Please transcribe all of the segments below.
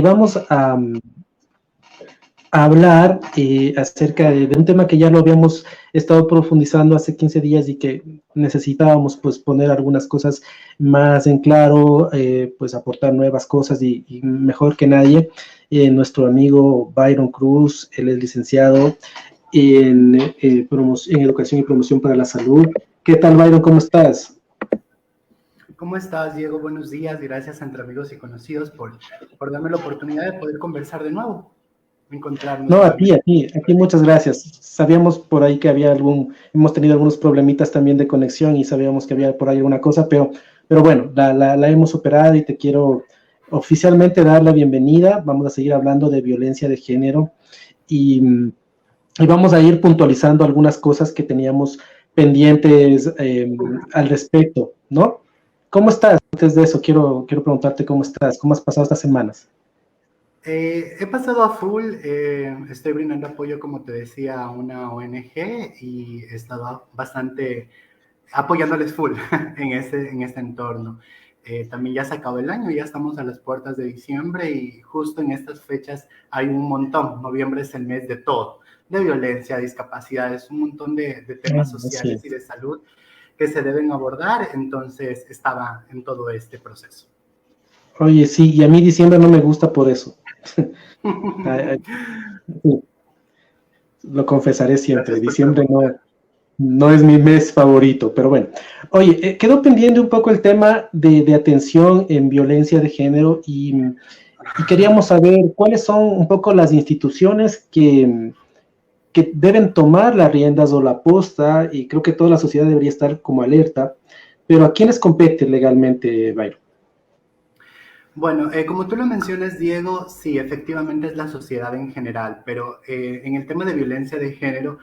Vamos a hablar acerca de un tema que ya lo habíamos estado profundizando hace 15 días y que necesitábamos pues poner algunas cosas más en claro, pues aportar nuevas cosas y mejor que nadie, nuestro amigo Byron Cruz. Él es licenciado en Educación y Promoción para la Salud. ¿Qué tal, Byron? ¿Cómo estás? ¿Cómo estás, Diego? Buenos días. Gracias entre amigos y conocidos por darme la oportunidad de poder conversar de nuevo, encontrarnos No, nuevamente. a ti muchas gracias. Sabíamos por ahí que hemos tenido algunos problemitas también de conexión y sabíamos que había por ahí alguna cosa, pero bueno, la hemos superado y te quiero oficialmente dar la bienvenida. Vamos a seguir hablando de violencia de género y, y vamos a ir puntualizando algunas cosas que teníamos pendientes al respecto, ¿no? ¿Cómo estás? Antes de eso, quiero preguntarte cómo estás, cómo has pasado estas semanas. He pasado a full, estoy brindando apoyo, como te decía, a una ONG y he estado bastante apoyándoles full en este entorno. También ya se acabó el año, ya estamos a las puertas de diciembre y justo en estas fechas hay un montón. Noviembre es el mes de todo, de violencia, discapacidades, un montón de temas sociales Sí. y de salud que se deben abordar, entonces estaba en todo este proceso. Oye, sí, y a mí diciembre no me gusta por eso. Sí, lo confesaré siempre, Gracias por diciembre preguntar. no es mi mes favorito, pero bueno. Oye, quedó pendiente un poco el tema de atención en violencia de género y queríamos saber cuáles son un poco las instituciones que deben tomar las riendas o la posta, y creo que toda la sociedad debería estar como alerta, pero ¿a quiénes compete legalmente, Byron? Bueno, como tú lo mencionas, Diego, sí, efectivamente es la sociedad en general, pero en el tema de violencia de género,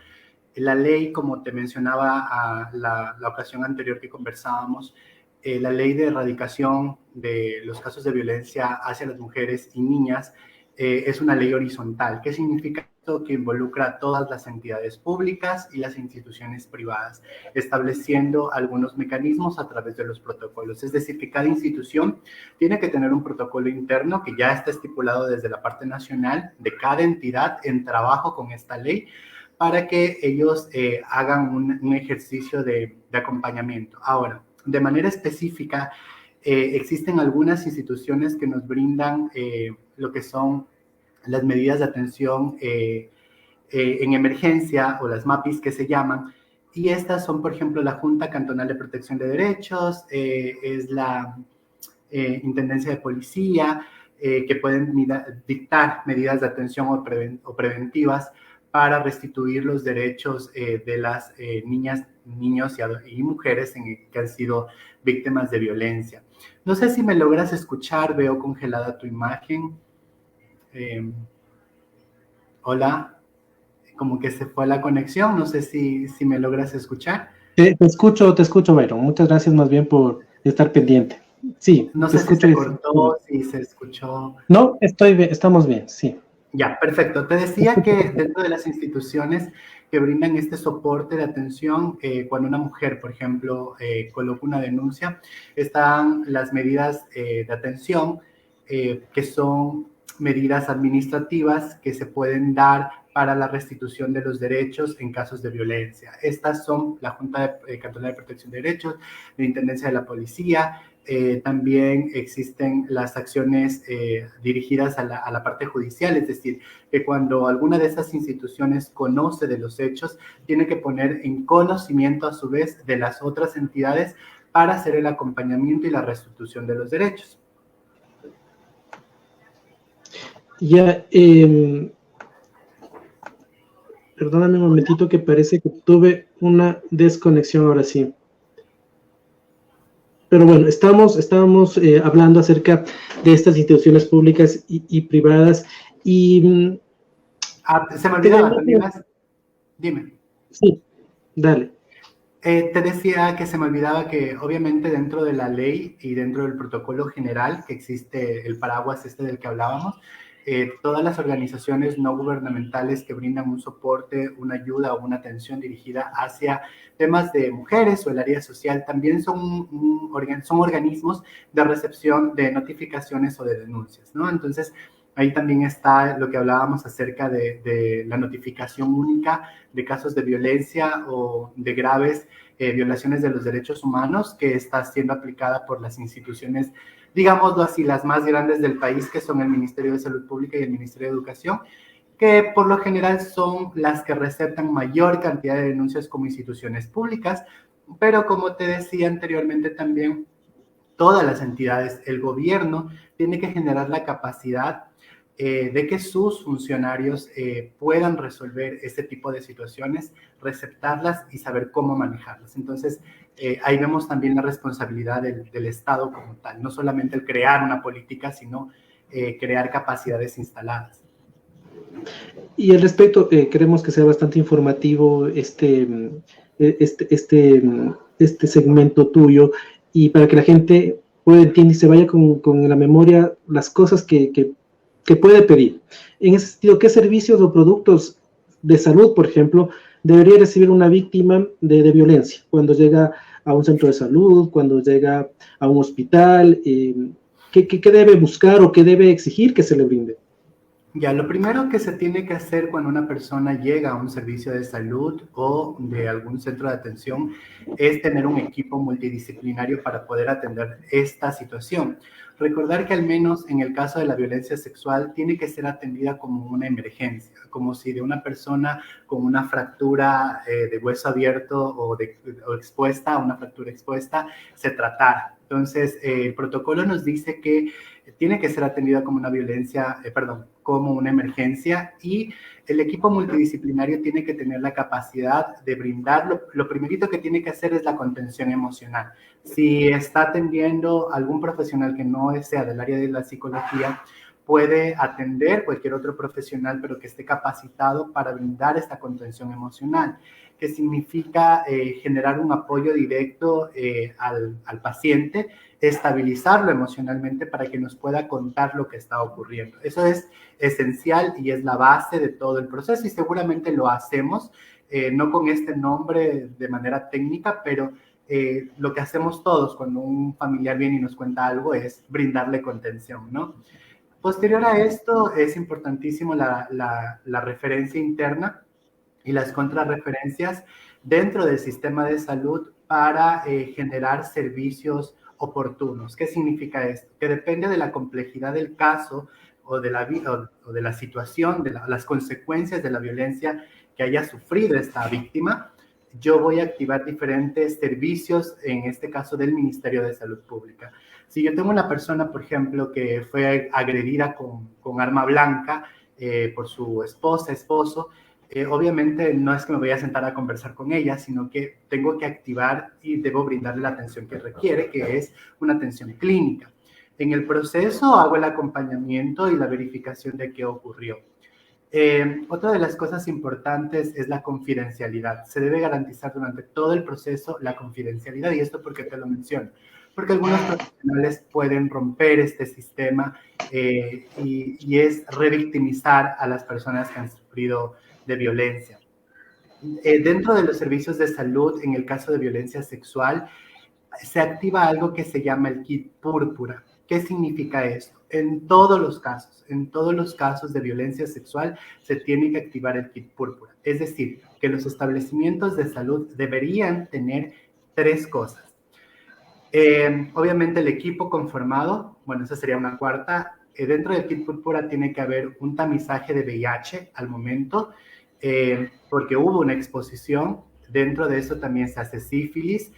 la ley, como te mencionaba la ocasión anterior que conversábamos, la ley de erradicación de los casos de violencia hacia las mujeres y niñas es una ley horizontal. ¿Qué significa esto? Que involucra a todas las entidades públicas y las instituciones privadas, estableciendo algunos mecanismos a través de los protocolos. Es decir, que cada institución tiene que tener un protocolo interno que ya está estipulado desde la parte nacional de cada entidad en trabajo con esta ley, para que ellos hagan un ejercicio de acompañamiento. Ahora, de manera específica, existen algunas instituciones que nos brindan lo que son las medidas de atención en emergencia o las MAPIs que se llaman, y estas son, por ejemplo, la Junta Cantonal de Protección de Derechos, es la Intendencia de Policía, que pueden dictar medidas de atención o preventivas para restituir los derechos de las niñas, niños y mujeres que han sido víctimas de violencia. No sé si me logras escuchar, veo congelada tu imagen. Hola, como que se fue la conexión, no sé si me logras escuchar. Te escucho, Byron. Muchas gracias más bien por estar pendiente. Sí, No te sé si escucho. se cortó, si se escuchó. No, estoy bien, estamos bien, sí. Ya, perfecto. Te decía que dentro de las instituciones que brindan este soporte de atención, cuando una mujer, por ejemplo, coloca una denuncia, están las medidas de atención, que son medidas administrativas que se pueden dar para la restitución de los derechos en casos de violencia. Estas son la Junta Cantonal de Protección de Derechos, la Intendencia de la Policía. También existen las acciones dirigidas a la parte judicial, es decir, que cuando alguna de esas instituciones conoce de los hechos, tiene que poner en conocimiento a su vez de las otras entidades para hacer el acompañamiento y la restitución de los derechos. Ya, perdóname un momentito que parece que tuve una desconexión ahora sí. Pero bueno, estábamos hablando acerca de estas instituciones públicas y privadas y Se me olvidaba, tenemos... también dime. Sí, dale. Te decía que se me olvidaba que obviamente dentro de la ley y dentro del protocolo general que existe, el paraguas este del que hablábamos, todas las organizaciones no gubernamentales que brindan un soporte, una ayuda o una atención dirigida hacia temas de mujeres o el área social también son organismos de recepción de notificaciones o de denuncias, ¿no? Entonces, ahí también está lo que hablábamos acerca de la notificación única de casos de violencia o de graves violaciones de los derechos humanos que está siendo aplicada por las instituciones, digámoslo así, las más grandes del país, que son el Ministerio de Salud Pública y el Ministerio de Educación, que por lo general son las que receptan mayor cantidad de denuncias como instituciones públicas, pero como te decía anteriormente también, todas las entidades, el gobierno tiene que generar la capacidad de que sus funcionarios puedan resolver este tipo de situaciones, receptarlas y saber cómo manejarlas. Entonces, ahí vemos también la responsabilidad del Estado como tal, no solamente el crear una política, sino crear capacidades instaladas. Y al respecto, queremos que sea bastante informativo este segmento tuyo, y para que la gente pueda entender y se vaya con la memoria las cosas que puede pedir. En ese sentido, ¿qué servicios o productos de salud, por ejemplo, debería recibir una víctima de violencia cuando llega a un centro de salud, cuando llega a un hospital? ¿Qué debe buscar o qué debe exigir que se le brinde? Ya, lo primero que se tiene que hacer cuando una persona llega a un servicio de salud o de algún centro de atención es tener un equipo multidisciplinario para poder atender esta situación. Recordar que al menos en el caso de la violencia sexual tiene que ser atendida como una emergencia, como si de una persona con una fractura de hueso abierto o expuesta, una fractura expuesta, se tratara. Entonces, el protocolo nos dice que tiene que ser atendida como una como una emergencia, y el equipo multidisciplinario tiene que tener la capacidad de brindar, lo primerito que tiene que hacer es la contención emocional. Si está atendiendo algún profesional que no sea del área de la psicología, puede atender cualquier otro profesional, pero que esté capacitado para brindar esta contención emocional, que significa generar un apoyo directo al paciente, estabilizarlo emocionalmente para que nos pueda contar lo que está ocurriendo. Eso es esencial y es la base de todo el proceso, y seguramente lo hacemos, no con este nombre de manera técnica, pero lo que hacemos todos cuando un familiar viene y nos cuenta algo es brindarle contención, ¿no? Posterior a esto, es importantísimo la referencia interna y las contrarreferencias dentro del sistema de salud para generar servicios oportunos. ¿Qué significa esto? Que depende de la complejidad del caso o de la situación, de las consecuencias de la violencia que haya sufrido esta víctima, yo voy a activar diferentes servicios, en este caso del Ministerio de Salud Pública. Si yo tengo una persona, por ejemplo, que fue agredida con arma blanca por su esposo, obviamente no es que me voy a sentar a conversar con ella, sino que tengo que activar y debo brindarle la atención que requiere, que es una atención clínica. En el proceso hago el acompañamiento y la verificación de qué ocurrió. Otra de las cosas importantes es la confidencialidad. Se debe garantizar durante todo el proceso la confidencialidad, y esto porque te lo menciono, porque algunos profesionales pueden romper este sistema y es revictimizar a las personas que han sufrido de violencia. Dentro de los servicios de salud, en el caso de violencia sexual, se activa algo que se llama el kit púrpura. ¿Qué significa esto? En todos los casos de violencia sexual se tiene que activar el kit púrpura. Es decir, que los establecimientos de salud deberían tener 3 cosas. Obviamente el equipo conformado, bueno, esa sería una cuarta. Dentro del kit púrpura tiene que haber un tamizaje de VIH al momento, porque hubo una exposición. Dentro de eso también se hace sífilis,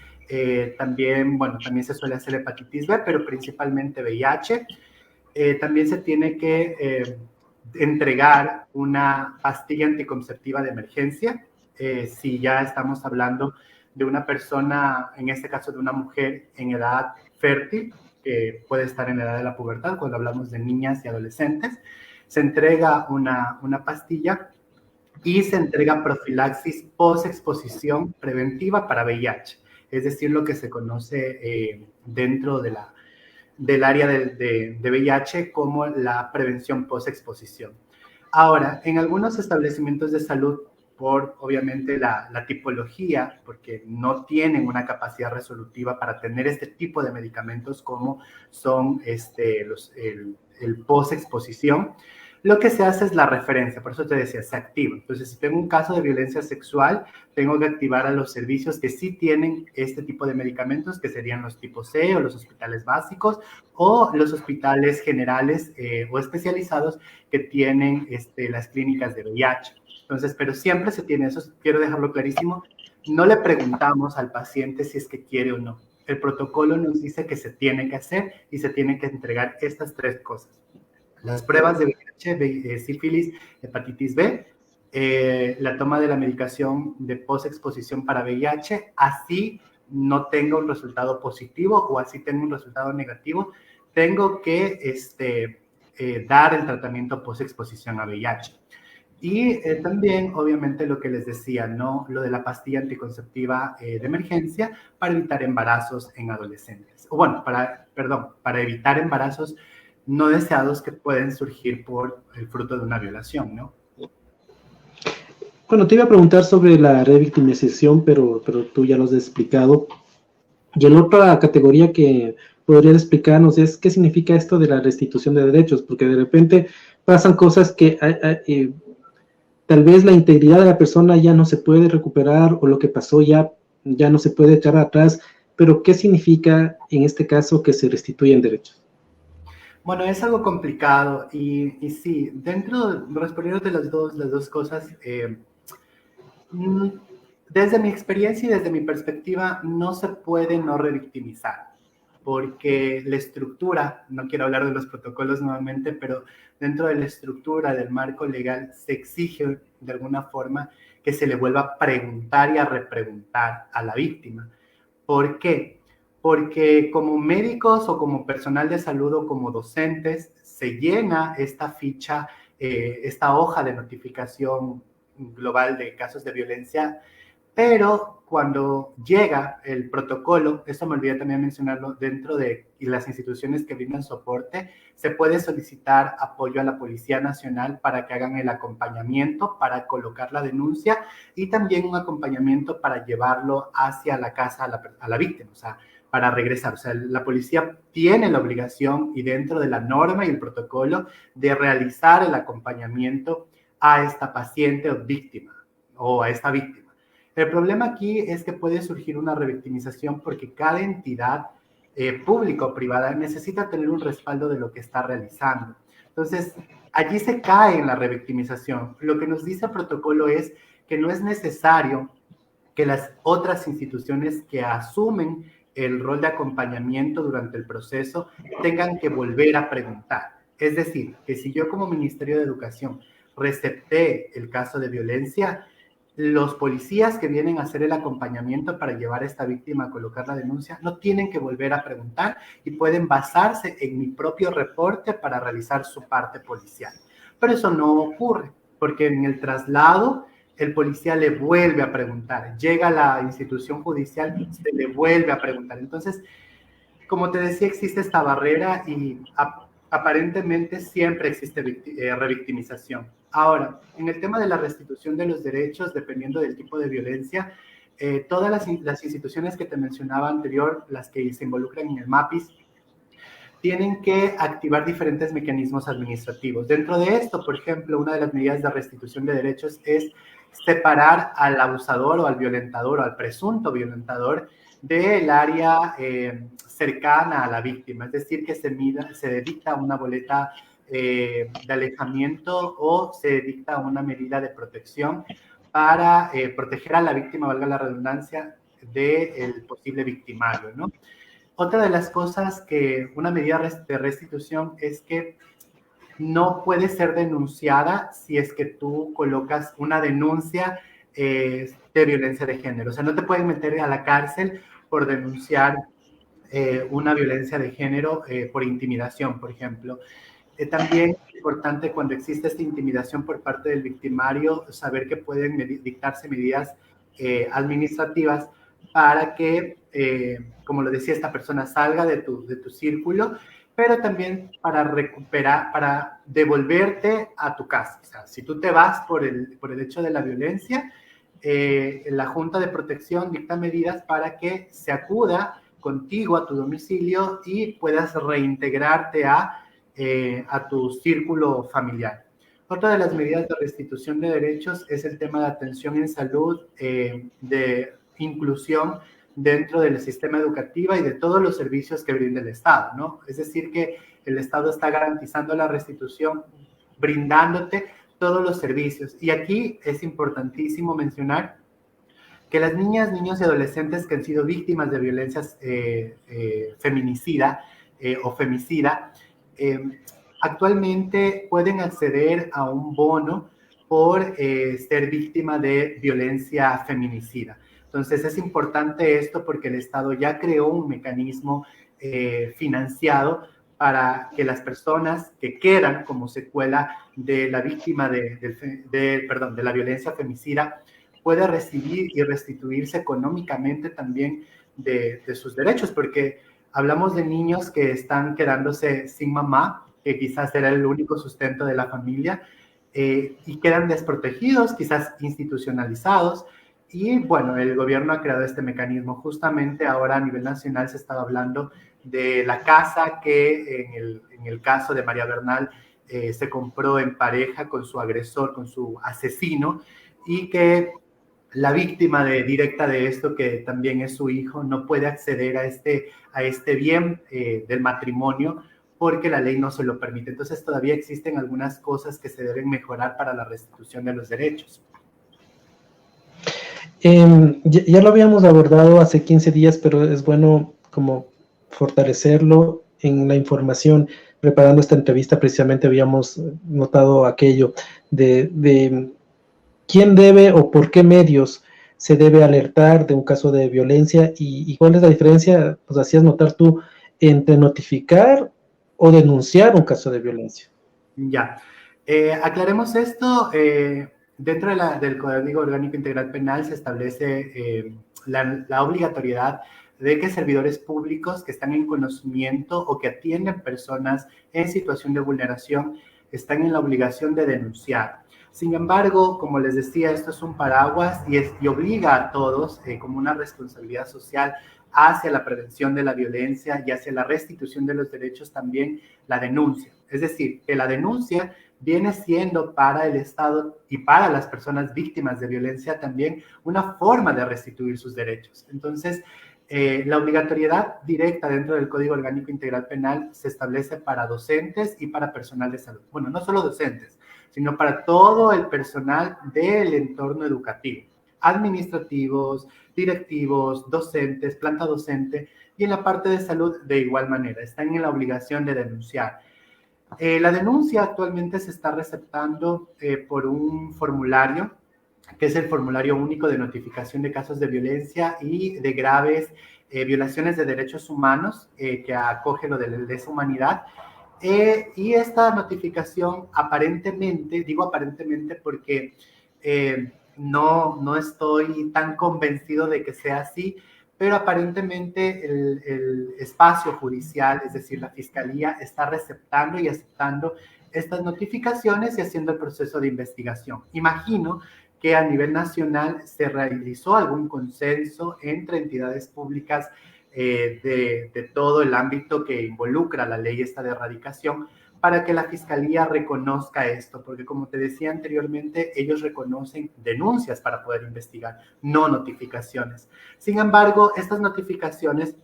también se suele hacer hepatitis B, pero principalmente VIH. También se tiene que entregar una pastilla anticonceptiva de emergencia, si ya estamos hablando de una persona, en este caso de una mujer en edad fértil, que puede estar en edad de la pubertad, cuando hablamos de niñas y adolescentes. Se entrega una pastilla y se entrega profilaxis post-exposición preventiva para VIH, es decir, lo que se conoce dentro de del área de VIH como la prevención post-exposición. Ahora, en algunos establecimientos de salud, por obviamente la tipología, porque no tienen una capacidad resolutiva para tener este tipo de medicamentos como son el post-exposición, lo que se hace es la referencia, por eso te decía, se activa. Entonces, si tengo un caso de violencia sexual, tengo que activar a los servicios que sí tienen este tipo de medicamentos, que serían los tipo C o los hospitales básicos o los hospitales generales o especializados que tienen las clínicas de VIH. Entonces, pero siempre se tiene, eso quiero dejarlo clarísimo, no le preguntamos al paciente si es que quiere o no. El protocolo nos dice que se tiene que hacer y se tienen que entregar estas 3 cosas. Las pruebas de VIH, sífilis, hepatitis B, la toma de la medicación de post-exposición para VIH, así no tenga un resultado positivo o así tenga un resultado negativo, tengo que dar el tratamiento post-exposición a VIH. Y también, obviamente, lo que les decía, ¿no? Lo de la pastilla anticonceptiva de emergencia para evitar embarazos en adolescentes. O bueno, para evitar embarazos no deseados que pueden surgir por el fruto de una violación, ¿no? Bueno, te iba a preguntar sobre la revictimización, pero tú ya lo has explicado. Y la otra categoría que podrías explicarnos es qué significa esto de la restitución de derechos, porque de repente pasan cosas que tal vez la integridad de la persona ya no se puede recuperar o lo que pasó ya no se puede echar atrás, pero ¿qué significa en este caso que se restituyen derechos? Bueno, es algo complicado y sí, respondiendo de las dos cosas, desde mi experiencia y desde mi perspectiva, no se puede no revictimizar, porque la estructura, no quiero hablar de los protocolos nuevamente, pero dentro de la estructura del marco legal se exige de alguna forma que se le vuelva a preguntar y a repreguntar a la víctima. ¿Por qué? Porque como médicos o como personal de salud o como docentes se llena esta ficha, esta hoja de notificación global de casos de violencia, pero cuando llega el protocolo, esto me olvidé también mencionarlo, dentro de las instituciones que brindan soporte, se puede solicitar apoyo a la Policía Nacional para que hagan el acompañamiento, para colocar la denuncia y también un acompañamiento para llevarlo hacia la casa a la víctima, o sea, para regresar. O sea, la policía tiene la obligación y dentro de la norma y el protocolo de realizar el acompañamiento a esta paciente o víctima o a esta víctima. El problema aquí es que puede surgir una revictimización porque cada entidad pública o privada necesita tener un respaldo de lo que está realizando. Entonces, allí se cae en la revictimización. Lo que nos dice el protocolo es que no es necesario que las otras instituciones que asumen el rol de acompañamiento durante el proceso tengan que volver a preguntar. Es decir, que si yo como Ministerio de Educación recepté el caso de violencia, los policías que vienen a hacer el acompañamiento para llevar a esta víctima a colocar la denuncia no tienen que volver a preguntar y pueden basarse en mi propio reporte para realizar su parte policial. Pero eso no ocurre, porque en el traslado el policía le vuelve a preguntar, llega a la institución judicial, se le vuelve a preguntar. Entonces, como te decía, existe esta barrera y aparentemente siempre existe revictimización. Ahora, en el tema de la restitución de los derechos, dependiendo del tipo de violencia, todas las instituciones que te mencionaba anterior, las que se involucran en el MAPIS, tienen que activar diferentes mecanismos administrativos. Dentro de esto, por ejemplo, una de las medidas de restitución de derechos es separar al abusador o al violentador o al presunto violentador del área cercana a la víctima, es decir, que se dicta una boleta de alejamiento o se dicta una medida de protección para proteger a la víctima, valga la redundancia, del posible victimario, ¿no? Otra de las cosas que una medida de restitución es que no puede ser denunciada si es que tú colocas una denuncia de violencia de género. O sea, no te pueden meter a la cárcel por denunciar una violencia de género por intimidación, por ejemplo. También es importante cuando existe esta intimidación por parte del victimario, saber que pueden dictarse medidas administrativas para que como lo decía, esta persona salga de tu círculo, pero también para recuperar, para devolverte a tu casa. O sea, si tú te vas por el hecho de la violencia, la Junta de Protección dicta medidas para que se acuda contigo a tu domicilio y puedas reintegrarte a tu círculo familiar. Otra de las medidas de restitución de derechos es el tema de atención en salud, de inclusión dentro del sistema educativo y de todos los servicios que brinda el Estado, ¿no? Es decir, que el Estado está garantizando la restitución, brindándote todos los servicios. Y aquí es importantísimo mencionar que las niñas, niños y adolescentes que han sido víctimas de violencias feminicida o femicida, actualmente pueden acceder a un bono por ser víctima de violencia feminicida. Entonces es importante esto porque el Estado ya creó un mecanismo financiado para que las personas que quedan como secuela de la víctima de la violencia femicida pueda recibir y restituirse económicamente también de sus derechos, porque hablamos de niños que están quedándose sin mamá, que quizás era el único sustento de la familia, y quedan desprotegidos, quizás institucionalizados, y bueno, el gobierno ha creado este mecanismo. Justamente ahora a nivel nacional se estaba hablando de la casa que en el caso de María Bernal se compró en pareja con su agresor, con su asesino, y que la víctima directa de esto, que también es su hijo, no puede acceder a este bien del matrimonio porque la ley no se lo permite. Entonces todavía existen algunas cosas que se deben mejorar para la restitución de los derechos. Ya lo habíamos abordado hace 15 días, pero es bueno como fortalecerlo en la información. Preparando esta entrevista precisamente habíamos notado aquello de quién debe o por qué medios se debe alertar de un caso de violencia y cuál es la diferencia, pues hacías notar tú, entre notificar o denunciar un caso de violencia. Ya, aclaremos esto. Dentro del Código Orgánico Integral Penal se establece la obligatoriedad de que servidores públicos que están en conocimiento o que atienden personas en situación de vulneración están en la obligación de denunciar. Sin embargo, como les decía, esto es un paraguas y obliga a todos como una responsabilidad social hacia la prevención de la violencia y hacia la restitución de los derechos también la denuncia. Es decir, que la denuncia viene siendo para el Estado y para las personas víctimas de violencia también una forma de restituir sus derechos. Entonces, la obligatoriedad directa dentro del Código Orgánico Integral Penal se establece para docentes y para personal de salud. Bueno, no solo docentes, sino para todo el personal del entorno educativo, administrativos, directivos, docentes, planta docente, y en la parte de salud de igual manera, están en la obligación de denunciar. La denuncia actualmente se está receptando por un formulario, que es el formulario único de notificación de casos de violencia y de graves violaciones de derechos humanos, que acoge lo de lesa humanidad. Y esta notificación aparentemente, digo aparentemente porque no estoy tan convencido de que sea así, pero aparentemente el espacio judicial, es decir, la fiscalía, está receptando y aceptando estas notificaciones y haciendo el proceso de investigación. Imagino que a nivel nacional se realizó algún consenso entre entidades públicas de todo el ámbito que involucra la ley esta de erradicación, para que la fiscalía reconozca esto, porque como te decía anteriormente, ellos reconocen denuncias para poder investigar, no notificaciones. Sin embargo, estas notificaciones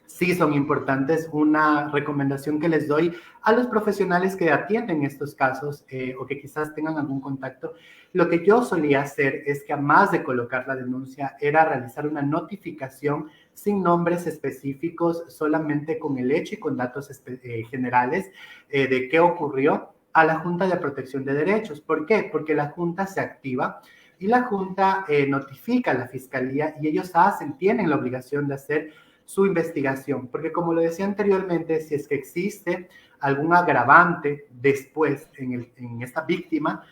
sí son importantes. Una recomendación que les doy a los profesionales que atienden estos casos o que quizás tengan algún contacto, lo que yo solía hacer es que, además de colocar la denuncia, era realizar una notificación sin nombres específicos, solamente con el hecho y con datos generales de qué ocurrió, a la Junta de Protección de Derechos. ¿Por qué? Porque la Junta se activa y la Junta notifica a la Fiscalía y ellos tienen la obligación de hacer su investigación, porque como lo decía anteriormente, si es que existe algún agravante después en esta víctima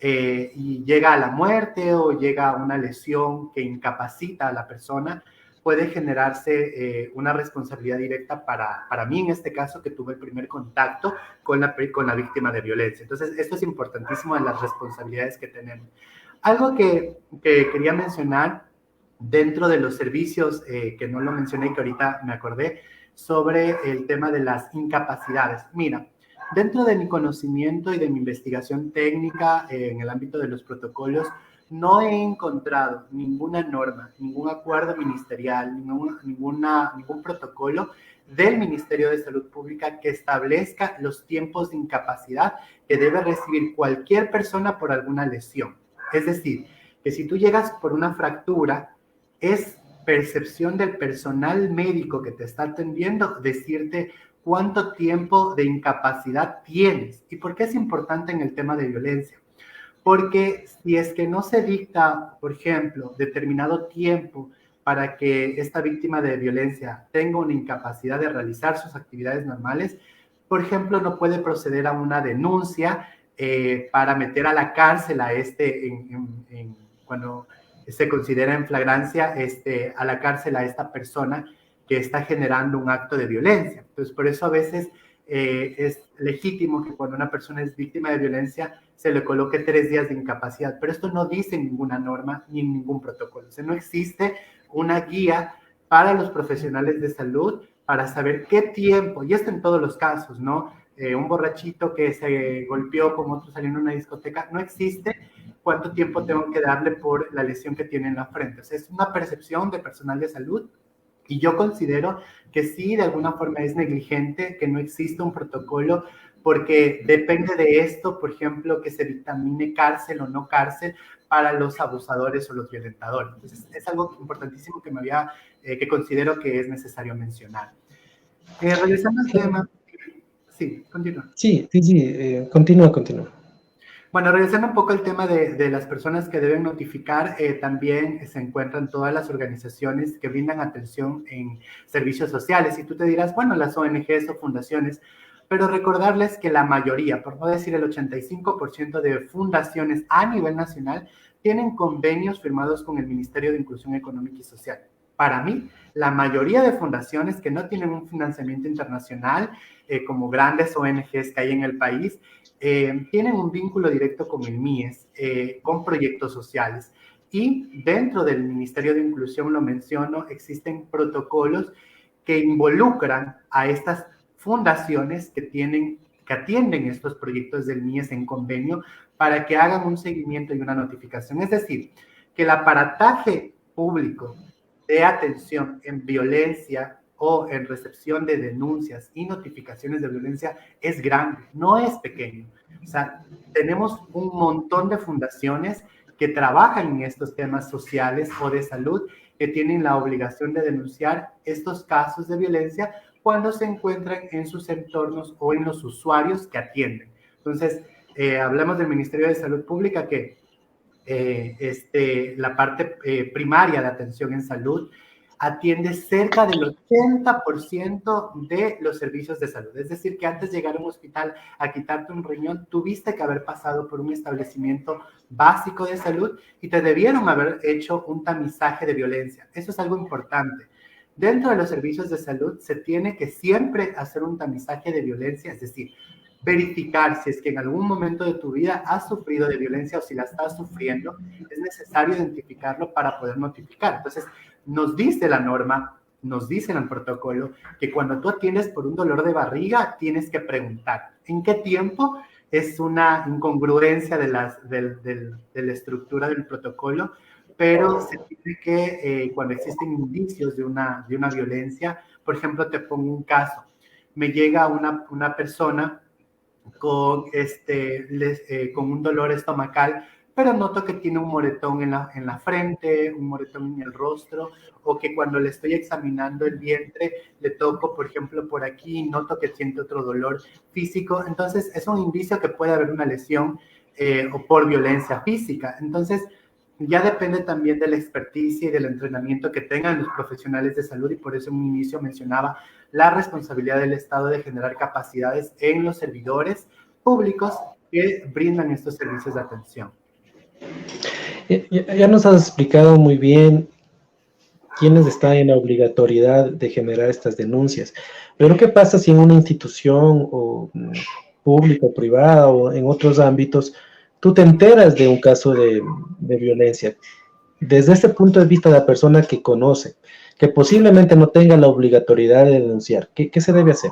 y llega a la muerte o llega a una lesión que incapacita a la persona, puede generarse una responsabilidad directa para mí, en este caso, que tuve el primer contacto con la víctima de violencia. Entonces, esto es importantísimo en las responsabilidades que tenemos. Algo que quería mencionar dentro de los servicios, que no lo mencioné y que ahorita me acordé, sobre el tema de las incapacidades. Mira, dentro de mi conocimiento y de mi investigación técnica en el ámbito de los protocolos, no he encontrado ninguna norma, ningún acuerdo ministerial, ningún protocolo del Ministerio de Salud Pública que establezca los tiempos de incapacidad que debe recibir cualquier persona por alguna lesión. Es decir, que si tú llegas por una fractura, es percepción del personal médico que te está atendiendo decirte cuánto tiempo de incapacidad tienes. ¿Y por qué es importante en el tema de violencia? Porque si es que no se dicta, por ejemplo, determinado tiempo para que esta víctima de violencia tenga una incapacidad de realizar sus actividades normales, por ejemplo, no puede proceder a una denuncia para meter a la cárcel a cuando se considera en flagrancia a la cárcel a esta persona que está generando un acto de violencia. Entonces, por eso a veces es legítimo que cuando una persona es víctima de violencia se le coloque 3 días de incapacidad, pero esto no dice en ninguna norma ni en ningún protocolo. O sea, no existe una guía para los profesionales de salud para saber qué tiempo, y esto en todos los casos, ¿no? Un borrachito que se golpeó con otro saliendo en una discoteca, no existe cuánto tiempo tengo que darle por la lesión que tiene en la frente. O sea, es una percepción de personal de salud. Y yo considero que sí, de alguna forma es negligente, que no existe un protocolo, porque depende de esto, por ejemplo, que se dictamine cárcel o no cárcel para los abusadores o los violentadores. Entonces, es algo importantísimo que considero que es necesario mencionar. Regresando al tema. Sí, continúa. Sí, continúa. Bueno, regresando un poco al tema de las personas que deben notificar, también se encuentran todas las organizaciones que brindan atención en servicios sociales. Y tú te dirás, bueno, las ONGs o fundaciones, pero recordarles que la mayoría, por no decir el 85% de fundaciones a nivel nacional, tienen convenios firmados con el Ministerio de Inclusión Económica y Social. Para mí, la mayoría de fundaciones que no tienen un financiamiento internacional, como grandes ONGs que hay en el país, tienen un vínculo directo con el MIES, con proyectos sociales. Y dentro del Ministerio de Inclusión, lo menciono, existen protocolos que involucran a estas fundaciones que atienden estos proyectos del MIES en convenio para que hagan un seguimiento y una notificación. Es decir, que el aparataje público de atención en violencia o en recepción de denuncias y notificaciones de violencia es grande, no es pequeño. O sea, tenemos un montón de fundaciones que trabajan en estos temas sociales o de salud, que tienen la obligación de denunciar estos casos de violencia cuando se encuentran en sus entornos o en los usuarios que atienden. Entonces, hablamos del Ministerio de Salud Pública que la parte primaria de atención en salud atiende cerca del 80% de los servicios de salud. Es decir, que antes de llegar a un hospital a quitarte un riñón, tuviste que haber pasado por un establecimiento básico de salud y te debieron haber hecho un tamizaje de violencia. Eso es algo importante. Dentro de los servicios de salud se tiene que siempre hacer un tamizaje de violencia, es decir, verificar si es que en algún momento de tu vida has sufrido de violencia o si la estás sufriendo, es necesario identificarlo para poder notificar. Entonces, nos dice la norma, nos dice en el protocolo que cuando tú atiendes por un dolor de barriga, tienes que preguntar en qué tiempo. Es una incongruencia de la estructura del protocolo, pero se tiene que, cuando existen indicios de una violencia, por ejemplo, te pongo un caso, me llega una persona con un dolor estomacal, pero noto que tiene un moretón en la frente, un moretón en el rostro, o que cuando le estoy examinando el vientre, le toco, por ejemplo, por aquí, y noto que siente otro dolor físico. Entonces, es un indicio que puede haber una lesión o por violencia física. Entonces, ya depende también de la experticia y del entrenamiento que tengan los profesionales de salud, y por eso en un inicio mencionaba la responsabilidad del Estado de generar capacidades en los servidores públicos que brindan estos servicios de atención. Ya nos has explicado muy bien quienes están en la obligatoriedad de generar estas denuncias. Pero ¿qué pasa si en una institución o pública o privada o en otros ámbitos tú te enteras de un caso de violencia? Desde este punto de vista, la persona que conoce, que posiblemente no tenga la obligatoriedad de denunciar, ¿qué se debe hacer?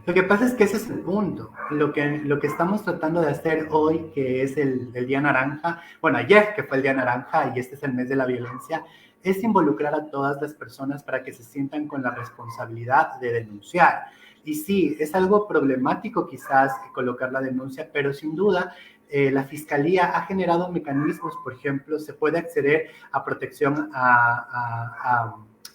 Lo que pasa es que ese es el punto. Lo que estamos tratando de hacer hoy, que es el Día Naranja, bueno, ayer que fue el Día Naranja y este es el mes de la violencia, es involucrar a todas las personas para que se sientan con la responsabilidad de denunciar. Y sí, es algo problemático quizás colocar la denuncia, pero sin duda la Fiscalía ha generado mecanismos, por ejemplo, se puede acceder a protección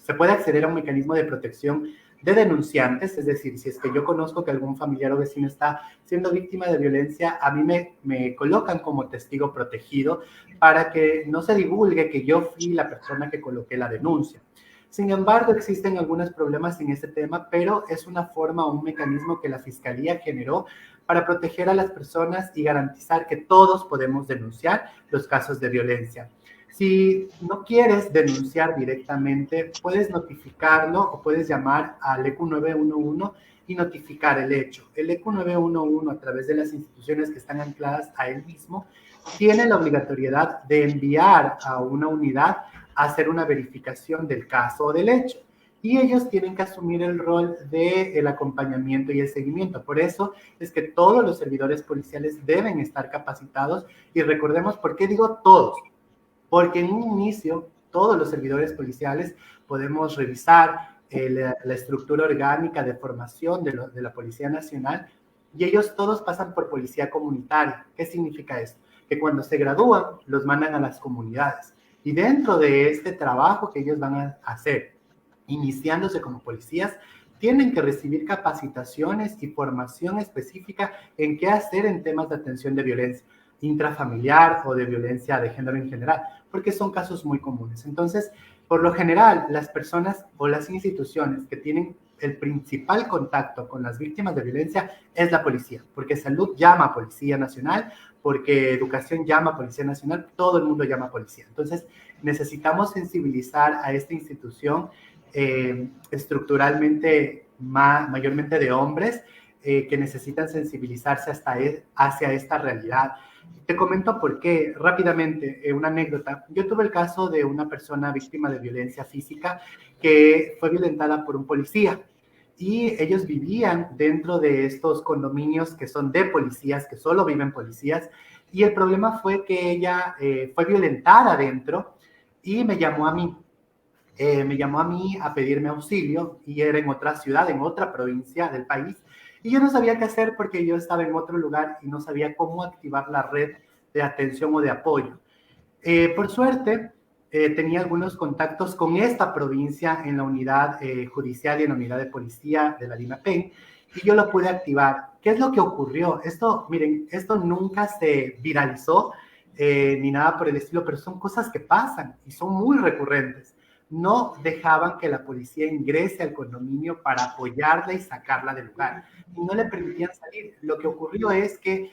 se puede acceder a un mecanismo de protección de denunciantes, es decir, si es que yo conozco que algún familiar o vecino está siendo víctima de violencia, a mí me colocan como testigo protegido para que no se divulgue que yo fui la persona que coloqué la denuncia. Sin embargo, existen algunos problemas en este tema, pero es una forma o un mecanismo que la Fiscalía generó para proteger a las personas y garantizar que todos podemos denunciar los casos de violencia. Si no quieres denunciar directamente, puedes notificarlo o puedes llamar al ECU 911 y notificar el hecho. El ECU 911, a través de las instituciones que están ancladas a él mismo, tiene la obligatoriedad de enviar a una unidad a hacer una verificación del caso o del hecho. Y ellos tienen que asumir el rol del acompañamiento y el seguimiento. Por eso es que todos los servidores policiales deben estar capacitados y recordemos por qué digo todos. Porque en un inicio, todos los servidores policiales podemos revisar la estructura orgánica de formación de la Policía Nacional y ellos todos pasan por policía comunitaria. ¿Qué significa esto? Que cuando se gradúan, los mandan a las comunidades. Y dentro de este trabajo que ellos van a hacer, iniciándose como policías, tienen que recibir capacitaciones y formación específica en qué hacer en temas de atención de violencia intrafamiliar o de violencia de género en general, porque son casos muy comunes. Entonces, por lo general, las personas o las instituciones que tienen el principal contacto con las víctimas de violencia es la policía, porque salud llama a Policía Nacional, porque educación llama a Policía Nacional, todo el mundo llama a policía. Entonces, necesitamos sensibilizar a esta institución estructuralmente mayormente de hombres que necesitan sensibilizarse hacia esta realidad. Te comento por qué, rápidamente, una anécdota. Yo tuve el caso de una persona víctima de violencia física que fue violentada por un policía y ellos vivían dentro de estos condominios que son de policías, que solo viven policías, y el problema fue que ella fue violentada dentro y me llamó a mí a pedirme auxilio y era en otra ciudad, en otra provincia del país. Y yo no sabía qué hacer porque yo estaba en otro lugar y no sabía cómo activar la red de atención o de apoyo. Por suerte, tenía algunos contactos con esta provincia en la unidad judicial y en la unidad de policía de la DIMAPEN y yo lo pude activar. ¿Qué es lo que ocurrió? Esto, miren, esto nunca se viralizó ni nada por el estilo, pero son cosas que pasan y son muy recurrentes. No dejaban que la policía ingrese al condominio para apoyarla y sacarla del lugar. Y no le permitían salir. Lo que ocurrió es que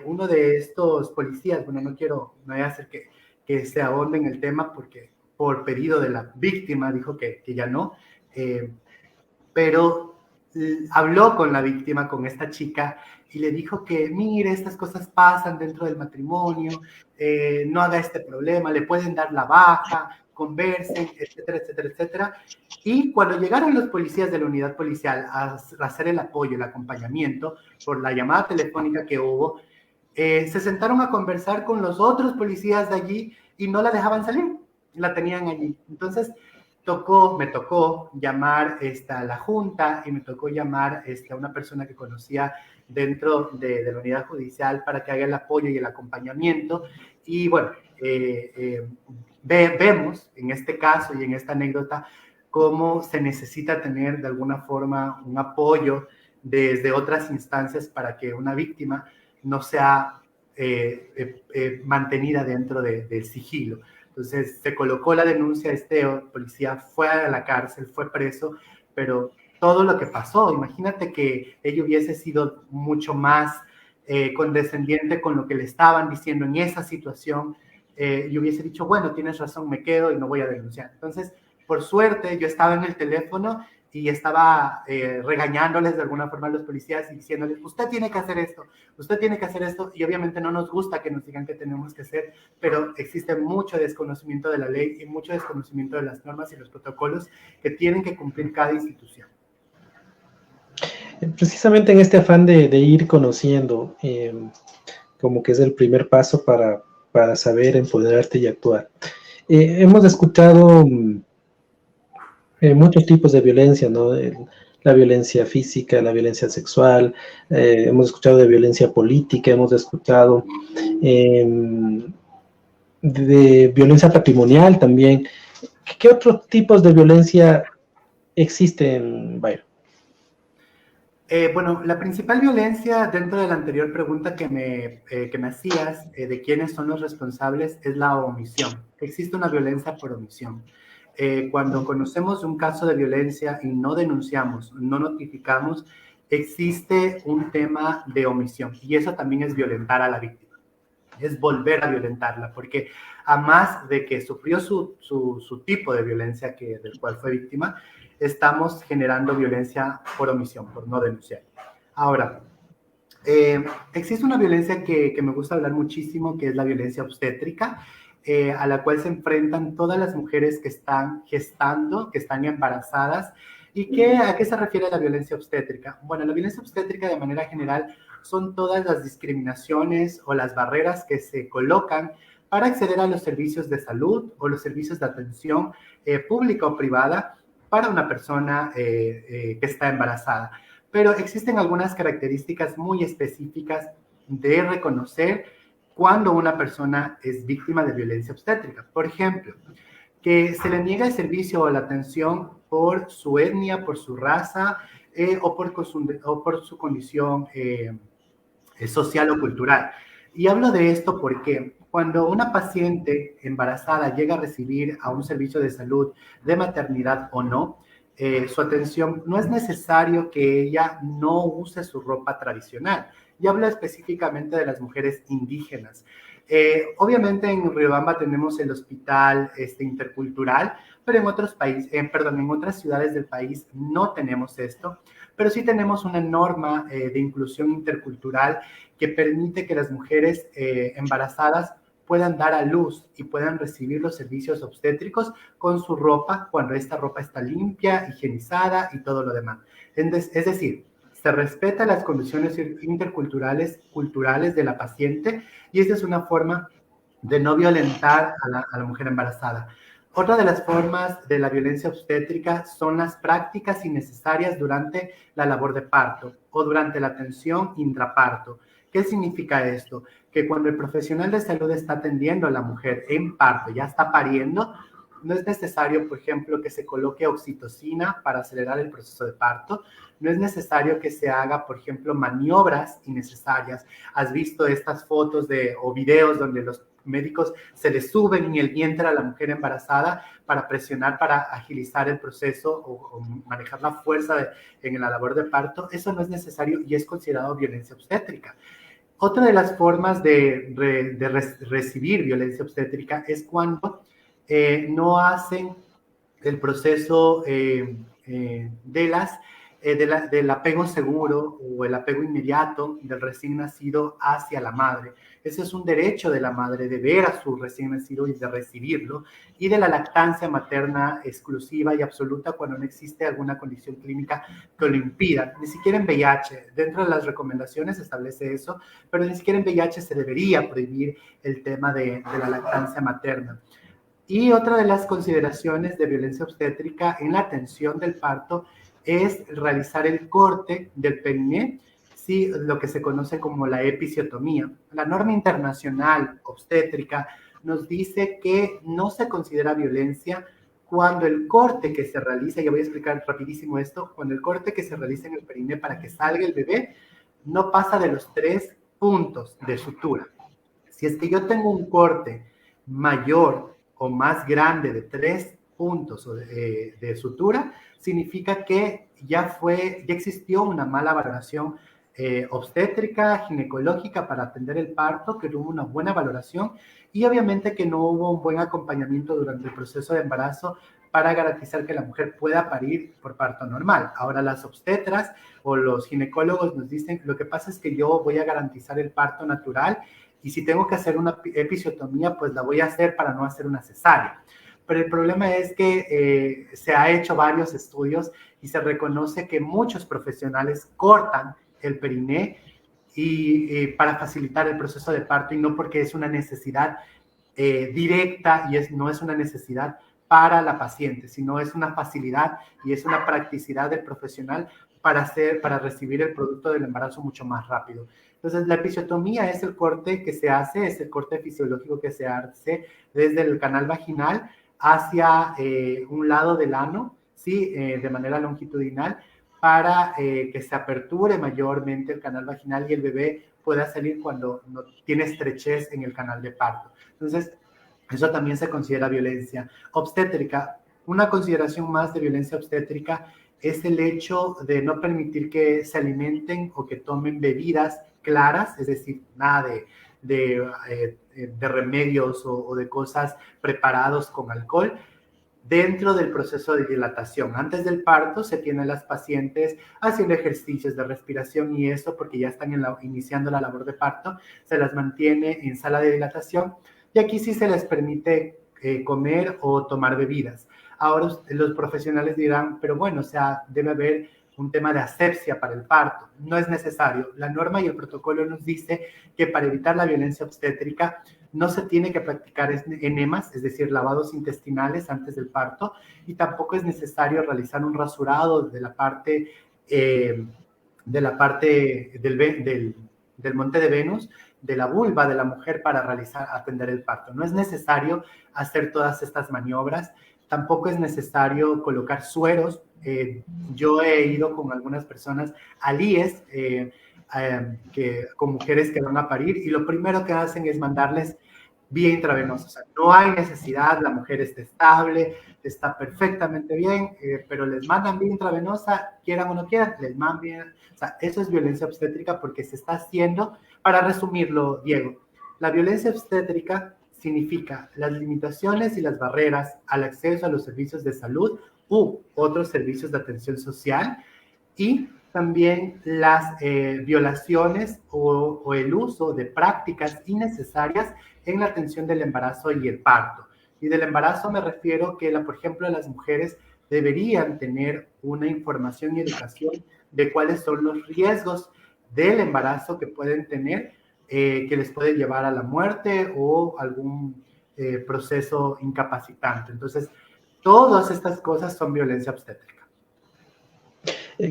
uno de estos policías, bueno, no voy a hacer que se ahonde en el tema porque por pedido de la víctima dijo que ya no, pero habló con la víctima, con esta chica, y le dijo que, mire, estas cosas pasan dentro del matrimonio, no haga este problema, le pueden dar la baja, conversen, etcétera, etcétera, etcétera. Y cuando llegaron los policías de la unidad policial a hacer el apoyo, el acompañamiento, por la llamada telefónica que hubo, se sentaron a conversar con los otros policías de allí y no la dejaban salir, la tenían allí. Entonces, me tocó llamar a la junta y me tocó llamar a una persona que conocía dentro de la unidad judicial para que haga el apoyo y el acompañamiento. Y bueno, vemos en este caso y en esta anécdota cómo se necesita tener de alguna forma un apoyo desde otras instancias para que una víctima no sea mantenida dentro del sigilo. Entonces se colocó la denuncia, policía fue a la cárcel, fue preso, pero todo lo que pasó, imagínate que ella hubiese sido mucho más condescendiente con lo que le estaban diciendo en esa situación, yo hubiese dicho, bueno, tienes razón, me quedo y no voy a denunciar. Entonces, por suerte, yo estaba en el teléfono y estaba regañándoles de alguna forma a los policías y diciéndoles, usted tiene que hacer esto, usted tiene que hacer esto, y obviamente no nos gusta que nos digan qué tenemos que hacer, pero existe mucho desconocimiento de la ley y mucho desconocimiento de las normas y los protocolos que tienen que cumplir cada institución. Precisamente en este afán de ir conociendo, como que es el primer paso para saber empoderarte y actuar. Hemos escuchado muchos tipos de violencia, ¿no? La violencia física, la violencia sexual, hemos escuchado de violencia política, hemos escuchado de violencia patrimonial también. ¿Qué otros tipos de violencia existen, Byron? Bueno, la principal violencia dentro de la anterior pregunta que me hacías de quiénes son los responsables es la omisión. Existe una violencia por omisión. Cuando conocemos un caso de violencia y no denunciamos, no notificamos, existe un tema de omisión y eso también es violentar a la víctima, es volver a violentarla, porque a más de que sufrió su tipo de violencia del cual fue víctima, estamos generando violencia por omisión, por no denunciar. Ahora, existe una violencia que me gusta hablar muchísimo, que es la violencia obstétrica, a la cual se enfrentan todas las mujeres que están gestando, que están embarazadas. ¿Y a qué se refiere la violencia obstétrica? Bueno, la violencia obstétrica de manera general son todas las discriminaciones o las barreras que se colocan para acceder a los servicios de salud o los servicios de atención pública o privada para una persona que está embarazada. Pero existen algunas características muy específicas de reconocer cuando una persona es víctima de violencia obstétrica. Por ejemplo, que se le niega el servicio o la atención por su etnia, por su raza o por su condición social o cultural. Y hablo de esto porque cuando una paciente embarazada llega a recibir a un servicio de salud, de maternidad o no, su atención, no es necesario que ella no use su ropa tradicional. Y hablo específicamente de las mujeres indígenas. Obviamente en Riobamba tenemos el hospital intercultural, pero en otros países, en otras ciudades del país no tenemos esto, pero sí tenemos una norma de inclusión intercultural que permite que las mujeres embarazadas puedan dar a luz y puedan recibir los servicios obstétricos con su ropa, cuando esta ropa está limpia, higienizada y todo lo demás. Es decir, se respetan las condiciones culturales de la paciente y esta es una forma de no violentar a la mujer embarazada. Otra de las formas de la violencia obstétrica son las prácticas innecesarias durante la labor de parto o durante la atención intraparto. ¿Qué significa esto? Que cuando el profesional de salud está atendiendo a la mujer en parto, ya está pariendo, no es necesario, por ejemplo, que se coloque oxitocina para acelerar el proceso de parto. No es necesario que se haga, por ejemplo, maniobras innecesarias. ¿Has visto estas fotos o videos donde los médicos se le suben en el vientre a la mujer embarazada para presionar, para agilizar el proceso o manejar la fuerza en la labor de parto? Eso no es necesario y es considerado violencia obstétrica. Otra de las formas de recibir violencia obstétrica es cuando no hacen el proceso del apego seguro o el apego inmediato del recién nacido hacia la madre. Ese es un derecho de la madre de ver a su recién nacido y de recibirlo, y de la lactancia materna exclusiva y absoluta cuando no existe alguna condición clínica que lo impida. Ni siquiera en VIH, dentro de las recomendaciones se establece eso, pero ni siquiera en VIH se debería prohibir el tema de la lactancia materna. Y otra de las consideraciones de violencia obstétrica en la atención del parto es realizar el corte del periné, sí, lo que se conoce como la episiotomía. La norma internacional obstétrica nos dice que no se considera violencia cuando el corte que se realiza, y voy a explicar rapidísimo esto, cuando el corte que se realiza en el periné para que salga el bebé no pasa de los 3 puntos de sutura. Si es que yo tengo un corte mayor o más grande de 3 puntos de sutura, significa que ya existió una mala valoración obstétrica, ginecológica para atender el parto, que no hubo una buena valoración y obviamente que no hubo un buen acompañamiento durante el proceso de embarazo para garantizar que la mujer pueda parir por parto normal. Ahora las obstetras o los ginecólogos nos dicen, lo que pasa es que yo voy a garantizar el parto natural y si tengo que hacer una episiotomía, pues la voy a hacer para no hacer una cesárea. Pero el problema es que se ha hecho varios estudios y se reconoce que muchos profesionales cortan el periné para facilitar el proceso de parto y no porque es una necesidad directa y no es una necesidad para la paciente, sino es una facilidad y es una practicidad del profesional para recibir el producto del embarazo mucho más rápido. Entonces, la episiotomía es el corte que se hace, es el corte fisiológico que se hace desde el canal vaginal hacia un lado del ano, ¿sí? De manera longitudinal, para que se aperture mayormente el canal vaginal y el bebé pueda salir cuando no tiene estrechez en el canal de parto. Entonces, eso también se considera violencia obstétrica. Una consideración más de violencia obstétrica es el hecho de no permitir que se alimenten o que tomen bebidas claras, es decir, nada de remedios o de cosas preparados con alcohol dentro del proceso de dilatación. Antes del parto se tienen las pacientes haciendo ejercicios de respiración y eso porque ya están iniciando la labor de parto, se las mantiene en sala de dilatación y aquí sí se les permite comer o tomar bebidas. Ahora los profesionales dirán, pero bueno, o sea, debe haber un tema de asepsia para el parto. No es necesario. La norma y el protocolo nos dice que para evitar la violencia obstétrica no se tiene que practicar enemas, es decir, lavados intestinales antes del parto, y tampoco es necesario realizar un rasurado de la parte del monte de Venus, de la vulva de la mujer para atender el parto. No es necesario hacer todas estas maniobras, tampoco es necesario colocar sueros. Yo he ido con algunas personas al IES, con mujeres que van a parir, y lo primero que hacen es mandarles vía intravenosa. O sea, no hay necesidad, la mujer está estable, está perfectamente bien, pero les mandan vía intravenosa, quieran o no quieran, les mandan vía. O sea, eso es violencia obstétrica porque se está haciendo, para resumirlo, Diego, la violencia obstétrica significa las limitaciones y las barreras al acceso a los servicios de salud u otros servicios de atención social y también las violaciones o el uso de prácticas innecesarias en la atención del embarazo y el parto. Y del embarazo me refiero que, por ejemplo, las mujeres deberían tener una información y educación de cuáles son los riesgos del embarazo que pueden tener, que les puede llevar a la muerte o algún proceso incapacitante. Entonces, todas estas cosas son violencia obstétrica.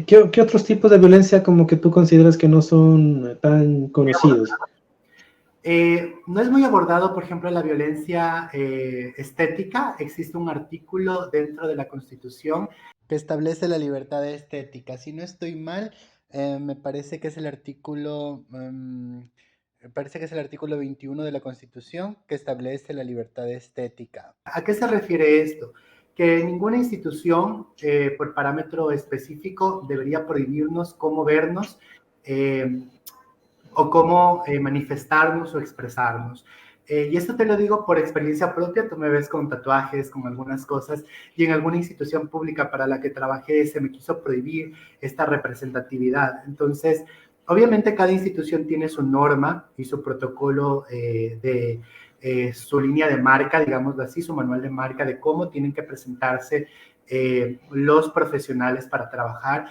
¿Qué otros tipos de violencia como que tú consideras que no son tan conocidos? No es muy abordado, por ejemplo, la violencia estética. Existe un artículo dentro de la Constitución que establece la libertad estética. Si no estoy mal, me parece que es el artículo 21 de la Constitución que establece la libertad estética. ¿A qué se refiere esto? Que ninguna institución, por parámetro específico, debería prohibirnos cómo vernos o cómo manifestarnos o expresarnos. Y esto te lo digo por experiencia propia. Tú me ves con tatuajes, con algunas cosas, y en alguna institución pública para la que trabajé se me quiso prohibir esta representatividad. Entonces, obviamente cada institución tiene su norma y su protocolo su línea de marca, digámoslo así, su manual de marca de cómo tienen que presentarse los profesionales para trabajar,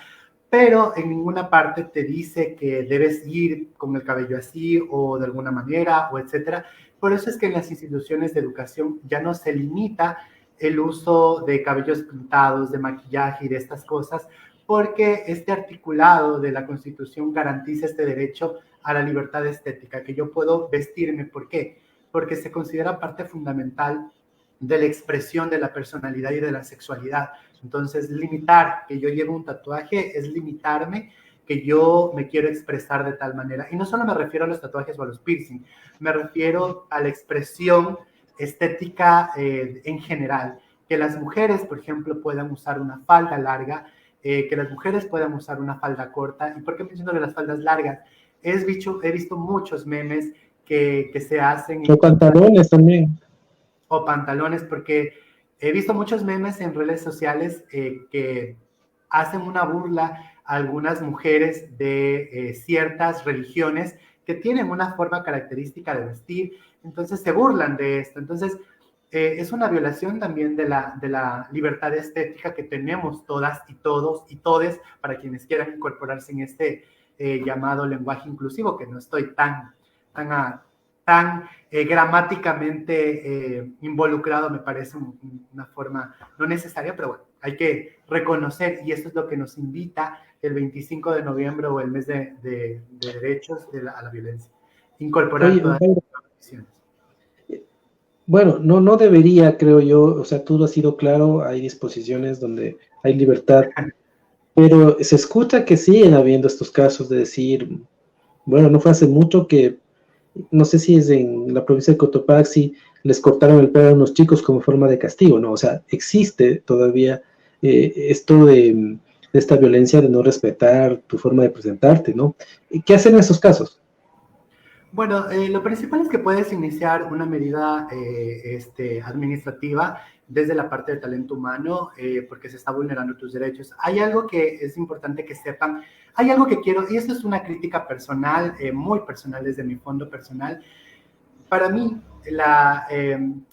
pero en ninguna parte te dice que debes ir con el cabello así o de alguna manera o etcétera. Por eso es que en las instituciones de educación ya no se limita el uso de cabellos pintados, de maquillaje y de estas cosas, porque este articulado de la Constitución garantiza este derecho a la libertad estética, que yo puedo vestirme. ¿Por qué? Porque se considera parte fundamental de la expresión de la personalidad y de la sexualidad. Entonces, limitar que yo lleve un tatuaje es limitarme que yo me quiero expresar de tal manera. Y no solo me refiero a los tatuajes o a los piercing, me refiero a la expresión estética en general. Que las mujeres, por ejemplo, puedan usar una falda larga que las mujeres puedan usar una falda corta. ¿Y por qué menciono de las faldas largas? He visto muchos memes que se hacen O en contra, pantalones también. o pantalones, porque he visto muchos memes en redes sociales que hacen una burla a algunas mujeres de ciertas religiones que tienen una forma característica de vestir, entonces se burlan de esto. Entonces, es una violación también de la libertad estética que tenemos todas y todos y todes para quienes quieran incorporarse en este llamado lenguaje inclusivo, que no estoy tan, tan gramáticamente involucrado, me parece una forma no necesaria, pero bueno, hay que reconocer, y esto es lo que nos invita el 25 de noviembre o el mes de derechos a la violencia, incorporar Oye, todas Osvaldo, las condiciones. bueno, no debería, creo yo, o sea, tú lo has sido claro, hay disposiciones donde hay libertad, pero se escucha que siguen habiendo estos casos de decir, bueno, no fue hace mucho que, no sé si es en la provincia de Cotopaxi, les cortaron el pelo a unos chicos como forma de castigo, ¿no? O sea, existe todavía esto de esta violencia de no respetar tu forma de presentarte, ¿no? ¿Qué hacen en esos casos? Bueno, lo principal es que puedes iniciar una medida administrativa desde la parte de talento humano porque se está vulnerando tus derechos. Hay algo que es importante que sepan, hay algo que quiero, y esto es una crítica personal, muy personal desde mi fondo personal. Para mí,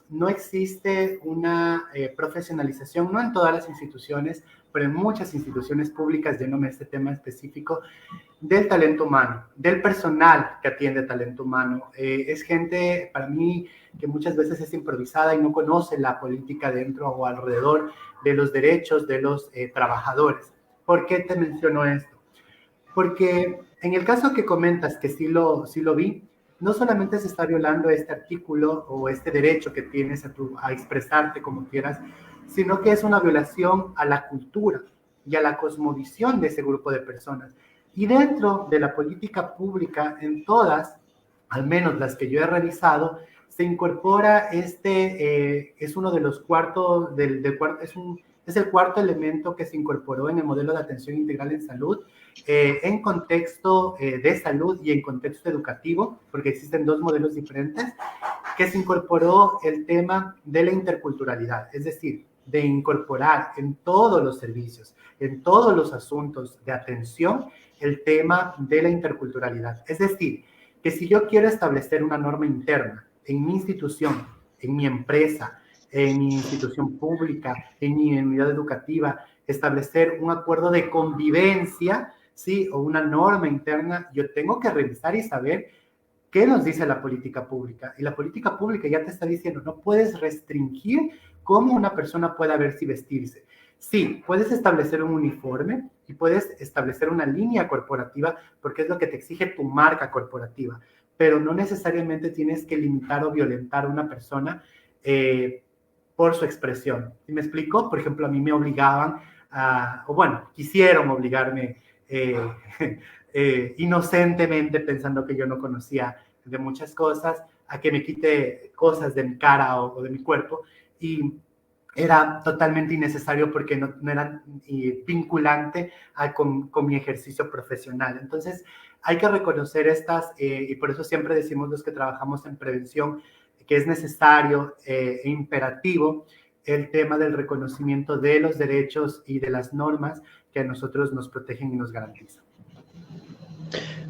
no existe una profesionalización, no en todas las instituciones, pero en muchas instituciones públicas, yéndome a este tema específico, del talento humano, del personal que atiende talento humano. Es gente, para mí, que muchas veces es improvisada y no conoce la política dentro o alrededor de los derechos de los trabajadores. ¿Por qué te menciono esto? Porque en el caso que comentas que sí lo vi, no solamente se está violando este artículo o este derecho que tienes a expresarte como quieras, sino que es una violación a la cultura y a la cosmovisión de ese grupo de personas. Y dentro de la política pública, en todas, al menos las que yo he revisado, se incorpora es uno de los cuartos, es el cuarto elemento que se incorporó en el modelo de atención integral en salud, en contexto de salud y en contexto educativo, porque existen dos modelos diferentes, que se incorporó el tema de la interculturalidad, es decir, de incorporar en todos los servicios, en todos los asuntos de atención, el tema de la interculturalidad. Es decir, que si yo quiero establecer una norma interna en mi institución, en mi empresa, en mi institución pública, en mi unidad educativa, establecer un acuerdo de convivencia, ¿sí? O una norma interna, yo tengo que revisar y saber qué nos dice la política pública. Y la política pública ya te está diciendo, no puedes restringir cómo una persona pueda verse y vestirse. Sí, puedes establecer un uniforme y puedes establecer una línea corporativa porque es lo que te exige tu marca corporativa, pero no necesariamente tienes que limitar o violentar a una persona por su expresión. ¿Sí me explico? Por ejemplo, a mí me obligaban o bueno, quisieron obligarme inocentemente, pensando que yo no conocía de muchas cosas, a que me quite cosas de mi cara o de mi cuerpo, y era totalmente innecesario porque no era vinculante con mi ejercicio profesional. Entonces, hay que reconocer estas, y por eso siempre decimos los que trabajamos en prevención, que es necesario e imperativo el tema del reconocimiento de los derechos y de las normas que a nosotros nos protegen y nos garantizan.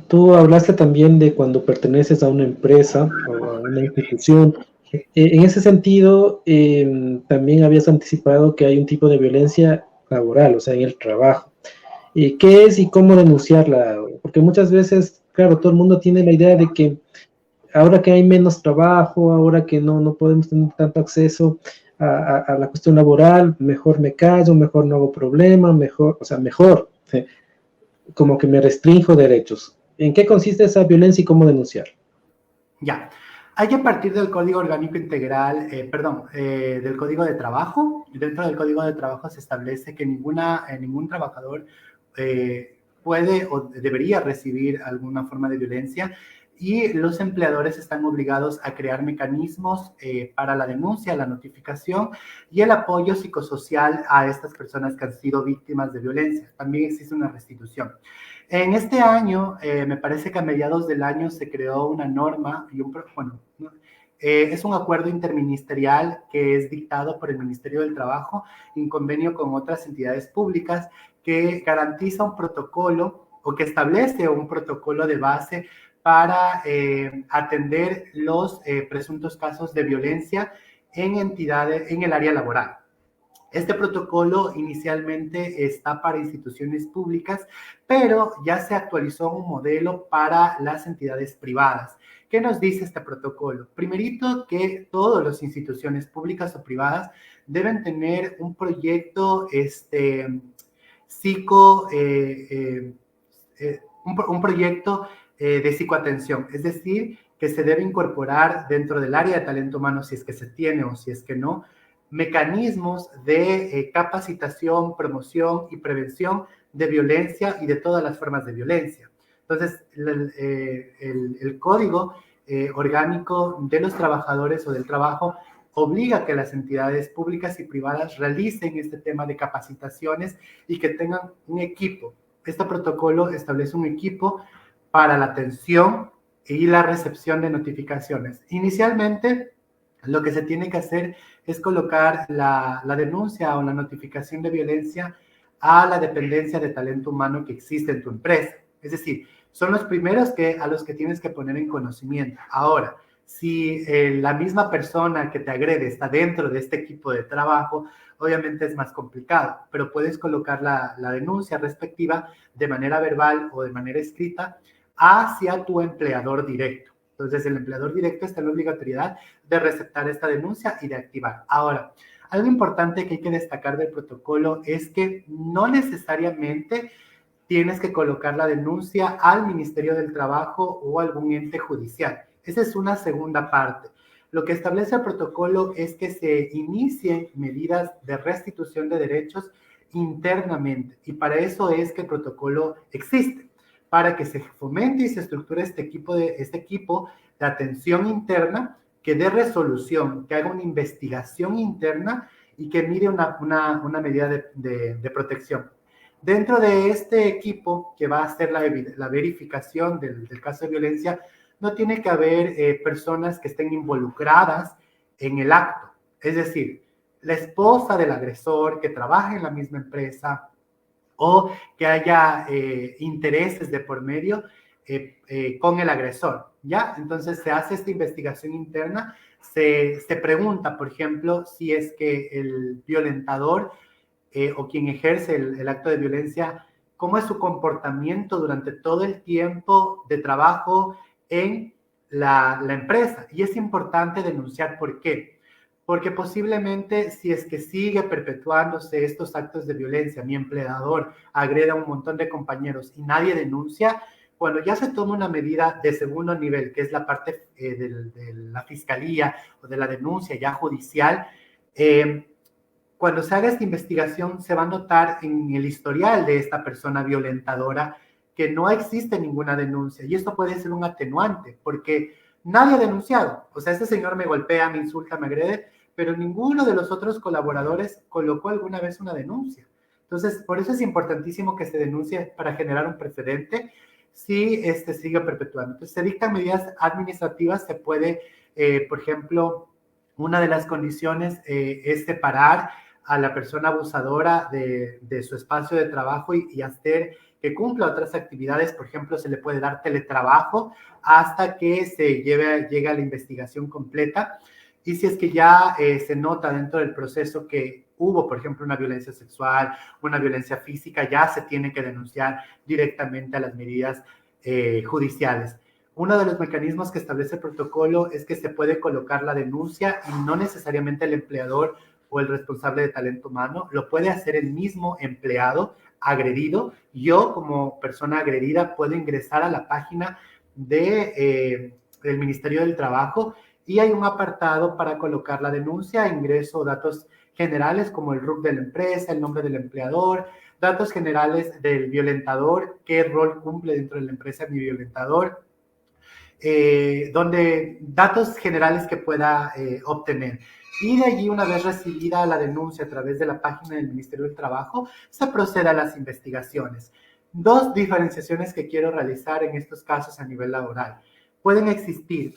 Tú hablaste también de cuando perteneces a una empresa o a una institución. En ese sentido, también habías anticipado que hay un tipo de violencia laboral, o sea, en el trabajo. ¿Qué es y cómo denunciarla? Porque muchas veces, claro, todo el mundo tiene la idea de que ahora que hay menos trabajo, ahora que no podemos tener tanto acceso a la cuestión laboral, mejor me callo, mejor no hago problema, mejor, o sea, mejor, como que me restringo derechos. ¿En qué consiste esa violencia y cómo denunciar? Ya, hay que partir del Código Orgánico Integral, del Código de Trabajo. Dentro del Código de Trabajo se establece que ningún trabajador puede o debería recibir alguna forma de violencia. y los empleadores están obligados a crear mecanismos para la denuncia, la notificación y el apoyo psicosocial a estas personas que han sido víctimas de violencia. También existe una restitución. En este año, me parece que a mediados del año se creó una norma y es un acuerdo interministerial que es dictado por el Ministerio del Trabajo en convenio con otras entidades públicas que garantiza un protocolo o que establece un protocolo de base para atender los presuntos casos de violencia en entidades, en el área laboral. Este protocolo inicialmente está para instituciones públicas, pero ya se actualizó un modelo para las entidades privadas. ¿Qué nos dice este protocolo? Primerito, que todas las instituciones públicas o privadas deben tener un proyecto un proyecto de psicoatención, es decir, que se debe incorporar dentro del área de talento humano, si es que se tiene o si es que no, mecanismos de capacitación, promoción y prevención de violencia y de todas las formas de violencia. Entonces, el código orgánico de los trabajadores o del trabajo obliga a que las entidades públicas y privadas realicen este tema de capacitaciones y que tengan un equipo. Este protocolo establece un equipo para la atención y la recepción de notificaciones. Inicialmente, lo que se tiene que hacer es colocar la denuncia o la notificación de violencia a la dependencia de talento humano que existe en tu empresa. Es decir, son los primeros a los que tienes que poner en conocimiento. Ahora, si la misma persona que te agrede está dentro de este equipo de trabajo, obviamente es más complicado, pero puedes colocar la denuncia respectiva de manera verbal o de manera escrita hacia tu empleador directo. Entonces, el empleador directo está en la obligatoriedad de receptar esta denuncia y de activar. Ahora, algo importante que hay que destacar del protocolo es que no necesariamente tienes que colocar la denuncia al Ministerio del Trabajo o a algún ente judicial. Esa es una segunda parte. Lo que establece el protocolo es que se inicien medidas de restitución de derechos internamente, y para eso es que el protocolo existe, para que se fomente y se estructure este equipo de atención interna, que dé resolución, que haga una investigación interna y que mire una medida de protección. Dentro de este equipo que va a hacer la verificación del caso de violencia, no tiene que haber personas que estén involucradas en el acto. Es decir, la esposa del agresor que trabaja en la misma empresa o que haya intereses de por medio con el agresor, ¿ya? Entonces se hace esta investigación interna, se pregunta, por ejemplo, si es que el violentador o quien ejerce el acto de violencia, cómo es su comportamiento durante todo el tiempo de trabajo en la empresa. Y es importante denunciar por qué. Porque posiblemente si es que sigue perpetuándose estos actos de violencia, mi empleador agrede a un montón de compañeros y nadie denuncia, cuando ya se toma una medida de segundo nivel, que es la parte de la fiscalía o de la denuncia ya judicial, cuando se haga esta investigación se va a notar en el historial de esta persona violentadora que no existe ninguna denuncia, y esto puede ser un atenuante porque nadie ha denunciado. O sea, este señor me golpea, me insulta, me agrede, pero ninguno de los otros colaboradores colocó alguna vez una denuncia. Entonces, por eso es importantísimo que se denuncie para generar un precedente si sigue perpetuando. Entonces, se dictan medidas administrativas, se puede, por ejemplo, una de las condiciones es separar a la persona abusadora de su espacio de trabajo y hacer que cumpla otras actividades. Por ejemplo, se le puede dar teletrabajo hasta que llegue a la investigación completa. Y si es que ya se nota dentro del proceso que hubo, por ejemplo, una violencia sexual, una violencia física, ya se tiene que denunciar directamente a las medidas judiciales. Uno de los mecanismos que establece el protocolo es que se puede colocar la denuncia y no necesariamente el empleador o el responsable de talento humano, lo puede hacer el mismo empleado agredido. Yo, como persona agredida, puedo ingresar a la página del Ministerio del Trabajo y hay un apartado para colocar la denuncia, ingreso datos generales como el RUC de la empresa, el nombre del empleador, datos generales del violentador, qué rol cumple dentro de la empresa mi violentador, donde datos generales que pueda obtener. Y de allí, una vez recibida la denuncia a través de la página del Ministerio del Trabajo, se procede a las investigaciones. Dos diferenciaciones que quiero realizar en estos casos a nivel laboral. Pueden existir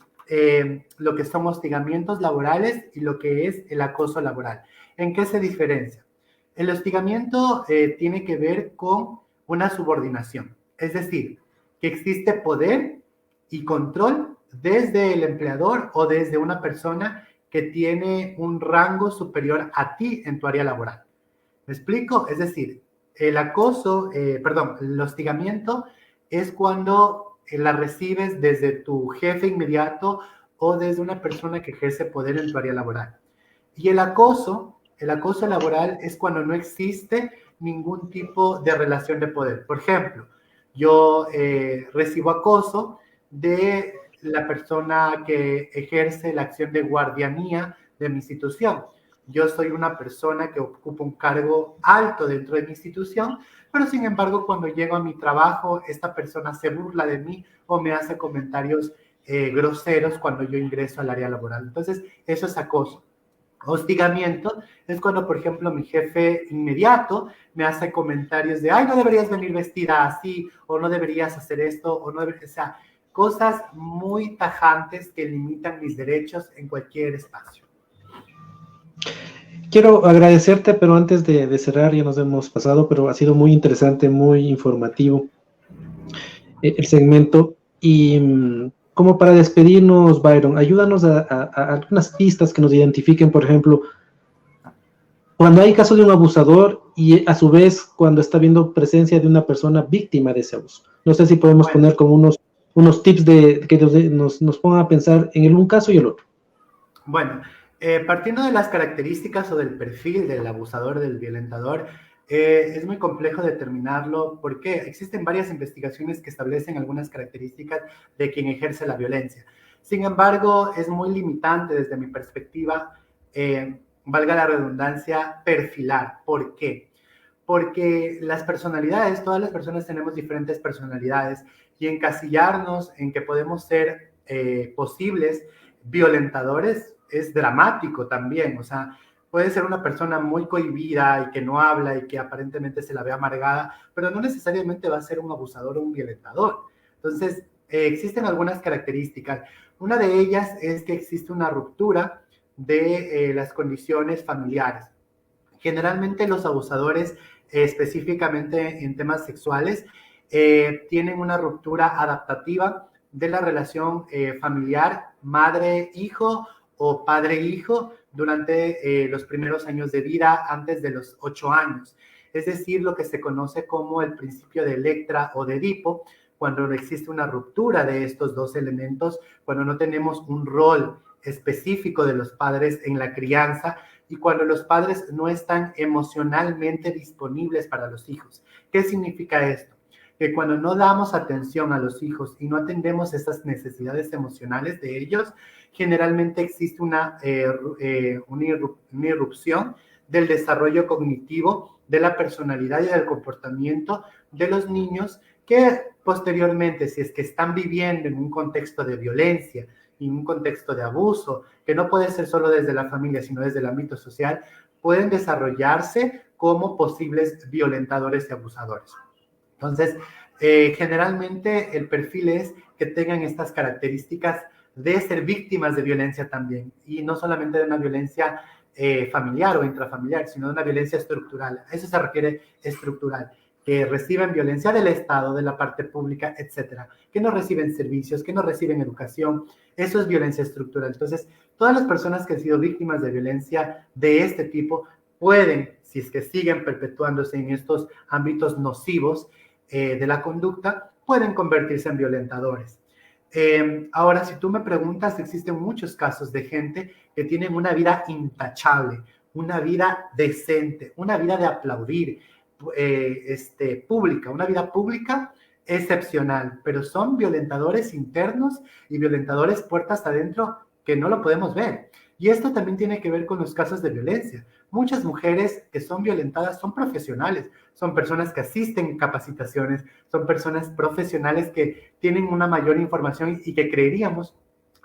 lo que son hostigamientos laborales y lo que es el acoso laboral. ¿En qué se diferencia? El hostigamiento tiene que ver con una subordinación, es decir, que existe poder y control desde el empleador o desde una persona que tiene un rango superior a ti en tu área laboral. ¿Me explico? Es decir, el hostigamiento es cuando la recibes desde tu jefe inmediato o desde una persona que ejerce poder en tu área laboral. Y el acoso laboral es cuando no existe ningún tipo de relación de poder. Por ejemplo, yo recibo acoso de la persona que ejerce la acción de guardianía de mi institución. Yo soy una persona que ocupa un cargo alto dentro de mi institución, pero sin embargo, cuando llego a mi trabajo, esta persona se burla de mí o me hace comentarios groseros cuando yo ingreso al área laboral. Entonces, eso es acoso. Hostigamiento es cuando, por ejemplo, mi jefe inmediato me hace comentarios de, ay, no deberías venir vestida así, o no deberías hacer esto, o no deberías, o sea, cosas muy tajantes que limitan mis derechos en cualquier espacio. Quiero agradecerte, pero antes de cerrar, ya nos hemos pasado, pero ha sido muy interesante, muy informativo el segmento. Y como para despedirnos, Byron, ayúdanos a algunas pistas que nos identifiquen, por ejemplo, cuando hay caso de un abusador y a su vez cuando está habiendo presencia de una persona víctima de ese abuso. No sé si podemos poner como unos tips que nos pongan a pensar en un caso y el otro. Bueno, partiendo de las características o del perfil del abusador, del violentador, es muy complejo determinarlo porque existen varias investigaciones que establecen algunas características de quien ejerce la violencia. Sin embargo, es muy limitante desde mi perspectiva, valga la redundancia, perfilar. ¿Por qué? Porque las personalidades, todas las personas tenemos diferentes personalidades y encasillarnos en que podemos ser posibles violentadores es dramático también. O sea, puede ser una persona muy cohibida y que no habla y que aparentemente se la ve amargada, pero no necesariamente va a ser un abusador o un violentador. Entonces, existen algunas características. Una de ellas es que existe una ruptura de las condiciones familiares. Generalmente los abusadores, específicamente en temas sexuales, tienen una ruptura adaptativa de la relación familiar madre-hijo o padre-hijo durante los primeros años de vida antes de los 8 años. Es decir, lo que se conoce como el principio de Electra o de Edipo, cuando no existe una ruptura de estos dos elementos, cuando no tenemos un rol específico de los padres en la crianza y cuando los padres no están emocionalmente disponibles para los hijos. ¿Qué significa esto? Que cuando no damos atención a los hijos y no atendemos esas necesidades emocionales de ellos, generalmente existe una irrupción del desarrollo cognitivo, de la personalidad y del comportamiento de los niños que posteriormente, si es que están viviendo en un contexto de violencia, en un contexto de abuso, que no puede ser solo desde la familia, sino desde el ámbito social, pueden desarrollarse como posibles violentadores y abusadores. Entonces, generalmente el perfil es que tengan estas características de ser víctimas de violencia también, y no solamente de una violencia familiar o intrafamiliar, sino de una violencia estructural. A eso se refiere estructural, que reciben violencia del Estado, de la parte pública, etcétera, que no reciben servicios, que no reciben educación. Eso es violencia estructural. Entonces, todas las personas que han sido víctimas de violencia de este tipo pueden, si es que siguen perpetuándose en estos ámbitos nocivos de la conducta, pueden convertirse en violentadores. Ahora, si tú me preguntas, existen muchos casos de gente que tienen una vida intachable, una vida decente, una vida de aplaudir, pública, una vida pública excepcional, pero son violentadores internos y violentadores puertas adentro que no lo podemos ver. Y esto también tiene que ver con los casos de violencia. Muchas mujeres que son violentadas son profesionales, son personas que asisten capacitaciones, son personas profesionales que tienen una mayor información y que creeríamos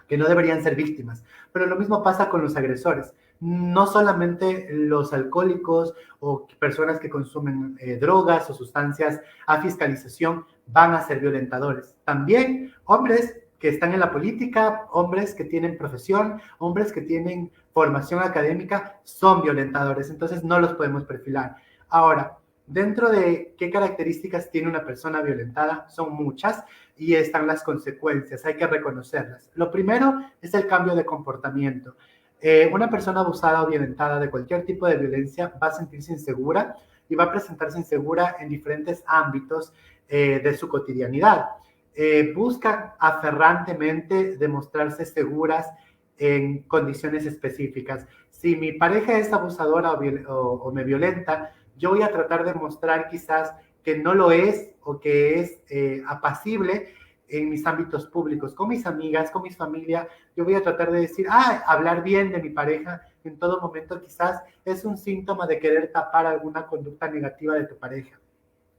que no deberían ser víctimas. Pero lo mismo pasa con los agresores. No solamente los alcohólicos o personas que consumen drogas o sustancias a fiscalización van a ser violentadores. También hombres que están en la política, hombres que tienen profesión, hombres que tienen formación académica, son violentadores. Entonces no los podemos perfilar. Ahora, dentro de qué características tiene una persona violentada, son muchas y están las consecuencias, hay que reconocerlas. Lo primero es el cambio de comportamiento. Una persona abusada o violentada de cualquier tipo de violencia va a sentirse insegura y va a presentarse insegura en diferentes ámbitos de su cotidianidad. Buscan aferrantemente demostrarse seguras en condiciones específicas. Si mi pareja es abusadora o me violenta, yo voy a tratar de mostrar quizás que no lo es o que es apacible en mis ámbitos públicos, con mis amigas, con mi familia. Yo voy a tratar de decir, hablar bien de mi pareja en todo momento quizás es un síntoma de querer tapar alguna conducta negativa de tu pareja.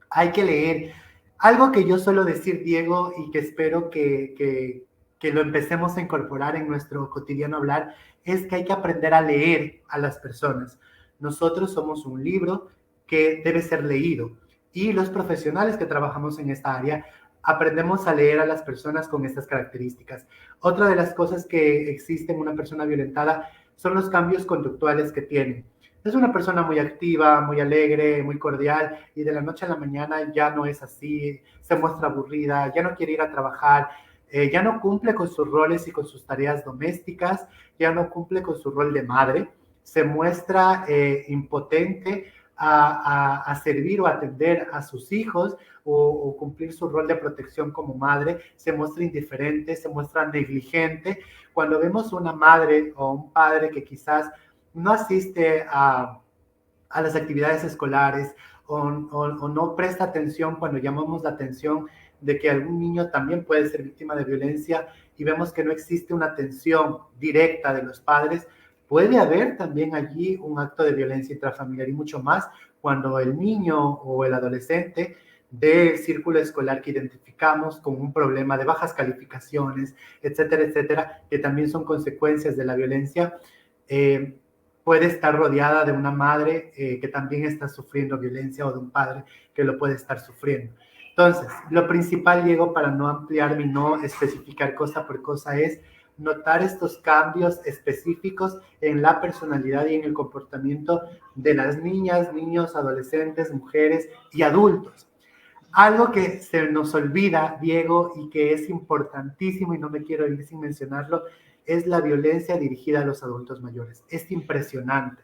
Hay que leer. Algo que yo suelo decir, Diego, y que espero que lo empecemos a incorporar en nuestro cotidiano hablar, es que hay que aprender a leer a las personas. Nosotros somos un libro que debe ser leído y los profesionales que trabajamos en esta área aprendemos a leer a las personas con estas características. Otra de las cosas que existe en una persona violentada son los cambios conductuales que tiene. Es una persona muy activa, muy alegre, muy cordial y de la noche a la mañana ya no es así, se muestra aburrida, ya no quiere ir a trabajar, ya no cumple con sus roles y con sus tareas domésticas, ya no cumple con su rol de madre, se muestra impotente a servir o atender a sus hijos o cumplir su rol de protección como madre, se muestra indiferente, se muestra negligente. Cuando vemos una madre o un padre que quizás no asiste a las actividades escolares o no presta atención cuando llamamos la atención de que algún niño también puede ser víctima de violencia y vemos que no existe una atención directa de los padres, puede haber también allí un acto de violencia intrafamiliar y mucho más cuando el niño o el adolescente del círculo escolar que identificamos con un problema de bajas calificaciones, etcétera, etcétera, que también son consecuencias de la violencia, puede estar rodeada de una madre que también está sufriendo violencia o de un padre que lo puede estar sufriendo. Entonces, lo principal, Diego, para no ampliarme y no especificar cosa por cosa, es notar estos cambios específicos en la personalidad y en el comportamiento de las niñas, niños, adolescentes, mujeres y adultos. Algo que se nos olvida, Diego, y que es importantísimo y no me quiero ir sin mencionarlo, es la violencia dirigida a los adultos mayores. Es impresionante,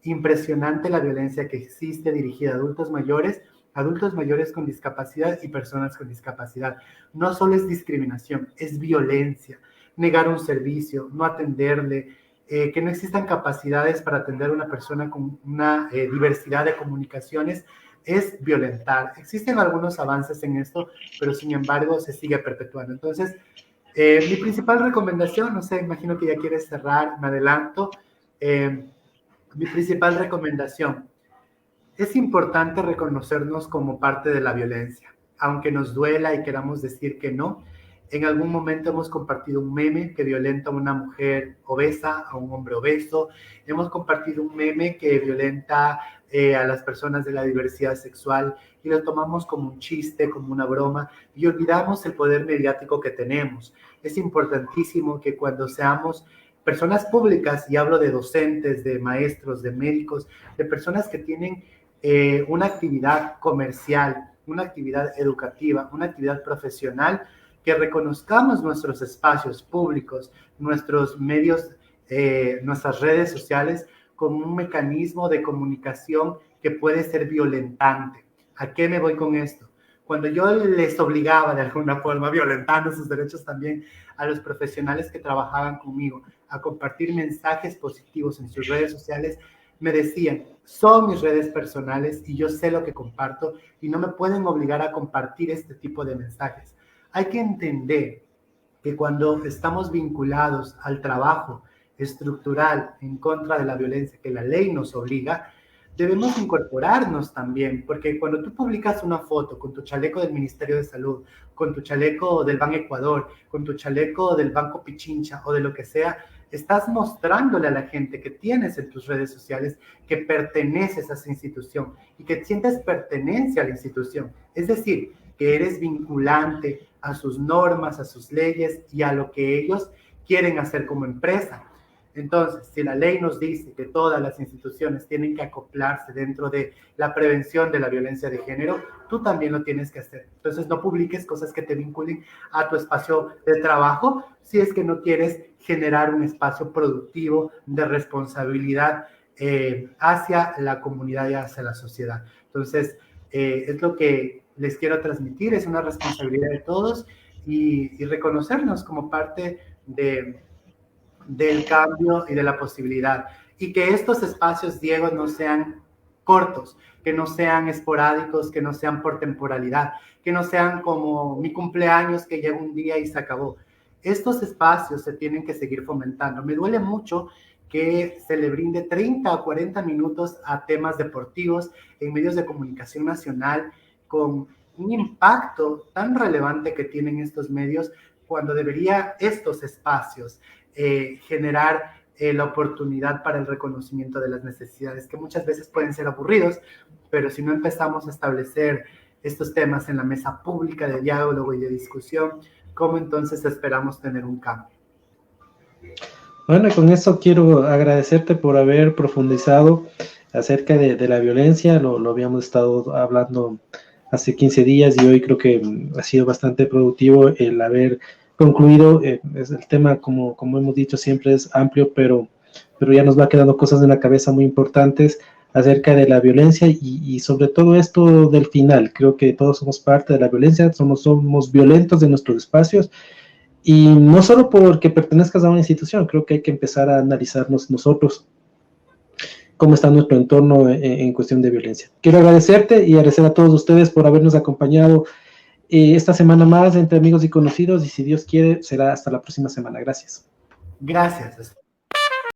impresionante la violencia que existe dirigida a adultos mayores con discapacidad y personas con discapacidad. No solo es discriminación, es violencia. Negar un servicio, no atenderle, que no existan capacidades para atender a una persona con una diversidad de comunicaciones, es violentar. Existen algunos avances en esto, pero sin embargo se sigue perpetuando. Entonces, mi principal recomendación, no sé, imagino que ya quieres cerrar, me adelanto. Mi principal recomendación, es importante reconocernos como parte de la violencia, aunque nos duela y queramos decir que no. En algún momento hemos compartido un meme que violenta a una mujer obesa, a un hombre obeso. Hemos compartido un meme que violenta a las personas de la diversidad sexual y lo tomamos como un chiste, como una broma y olvidamos el poder mediático que tenemos. Es importantísimo que cuando seamos personas públicas, y hablo de docentes, de maestros, de médicos, de personas que tienen una actividad comercial, una actividad educativa, una actividad profesional, que reconozcamos nuestros espacios públicos, nuestros medios, nuestras redes sociales como un mecanismo de comunicación que puede ser violentante. ¿A qué me voy con esto? Cuando yo les obligaba de alguna forma, violentando sus derechos también a los profesionales que trabajaban conmigo, a compartir mensajes positivos en sus redes sociales, me decían, son mis redes personales y yo sé lo que comparto y no me pueden obligar a compartir este tipo de mensajes. Hay que entender que cuando estamos vinculados al trabajo estructural en contra de la violencia que la ley nos obliga, debemos incorporarnos también, porque cuando tú publicas una foto con tu chaleco del Ministerio de Salud, con tu chaleco del Ban Ecuador, con tu chaleco del Banco Pichincha o de lo que sea, estás mostrándole a la gente que tienes en tus redes sociales que perteneces a esa institución y que sientes pertenencia a la institución. Es decir, que eres vinculante a sus normas, a sus leyes y a lo que ellos quieren hacer como empresa. Entonces, si la ley nos dice que todas las instituciones tienen que acoplarse dentro de la prevención de la violencia de género, tú también lo tienes que hacer. Entonces, no publiques cosas que te vinculen a tu espacio de trabajo si es que no quieres generar un espacio productivo de responsabilidad hacia la comunidad y hacia la sociedad. Entonces, es lo que les quiero transmitir, es una responsabilidad de todos y reconocernos como parte del cambio y de la posibilidad. Y que estos espacios, Diego, no sean cortos, que no sean esporádicos, que no sean por temporalidad, que no sean como mi cumpleaños que llega un día y se acabó. Estos espacios se tienen que seguir fomentando. Me duele mucho que se le brinde 30 o 40 minutos a temas deportivos en medios de comunicación nacional con un impacto tan relevante que tienen estos medios cuando debería estos espacios generar la oportunidad para el reconocimiento de las necesidades, que muchas veces pueden ser aburridos, pero si no empezamos a establecer estos temas en la mesa pública de diálogo y de discusión, ¿cómo entonces esperamos tener un cambio? Bueno, con eso quiero agradecerte por haber profundizado acerca de la violencia. Lo habíamos estado hablando hace 15 días y hoy creo que ha sido bastante productivo el haber concluido. Es el tema, como hemos dicho, siempre es amplio, pero ya nos va quedando cosas en la cabeza muy importantes acerca de la violencia y sobre todo esto del final. Creo que todos somos parte de la violencia, somos violentos en nuestros espacios. Y no solo porque pertenezcas a una institución, creo que hay que empezar a analizarnos nosotros cómo está nuestro entorno en cuestión de violencia. Quiero agradecerte y agradecer a todos ustedes por habernos acompañado esta semana más entre amigos y conocidos, y si Dios quiere, será hasta la próxima semana. Gracias. Gracias.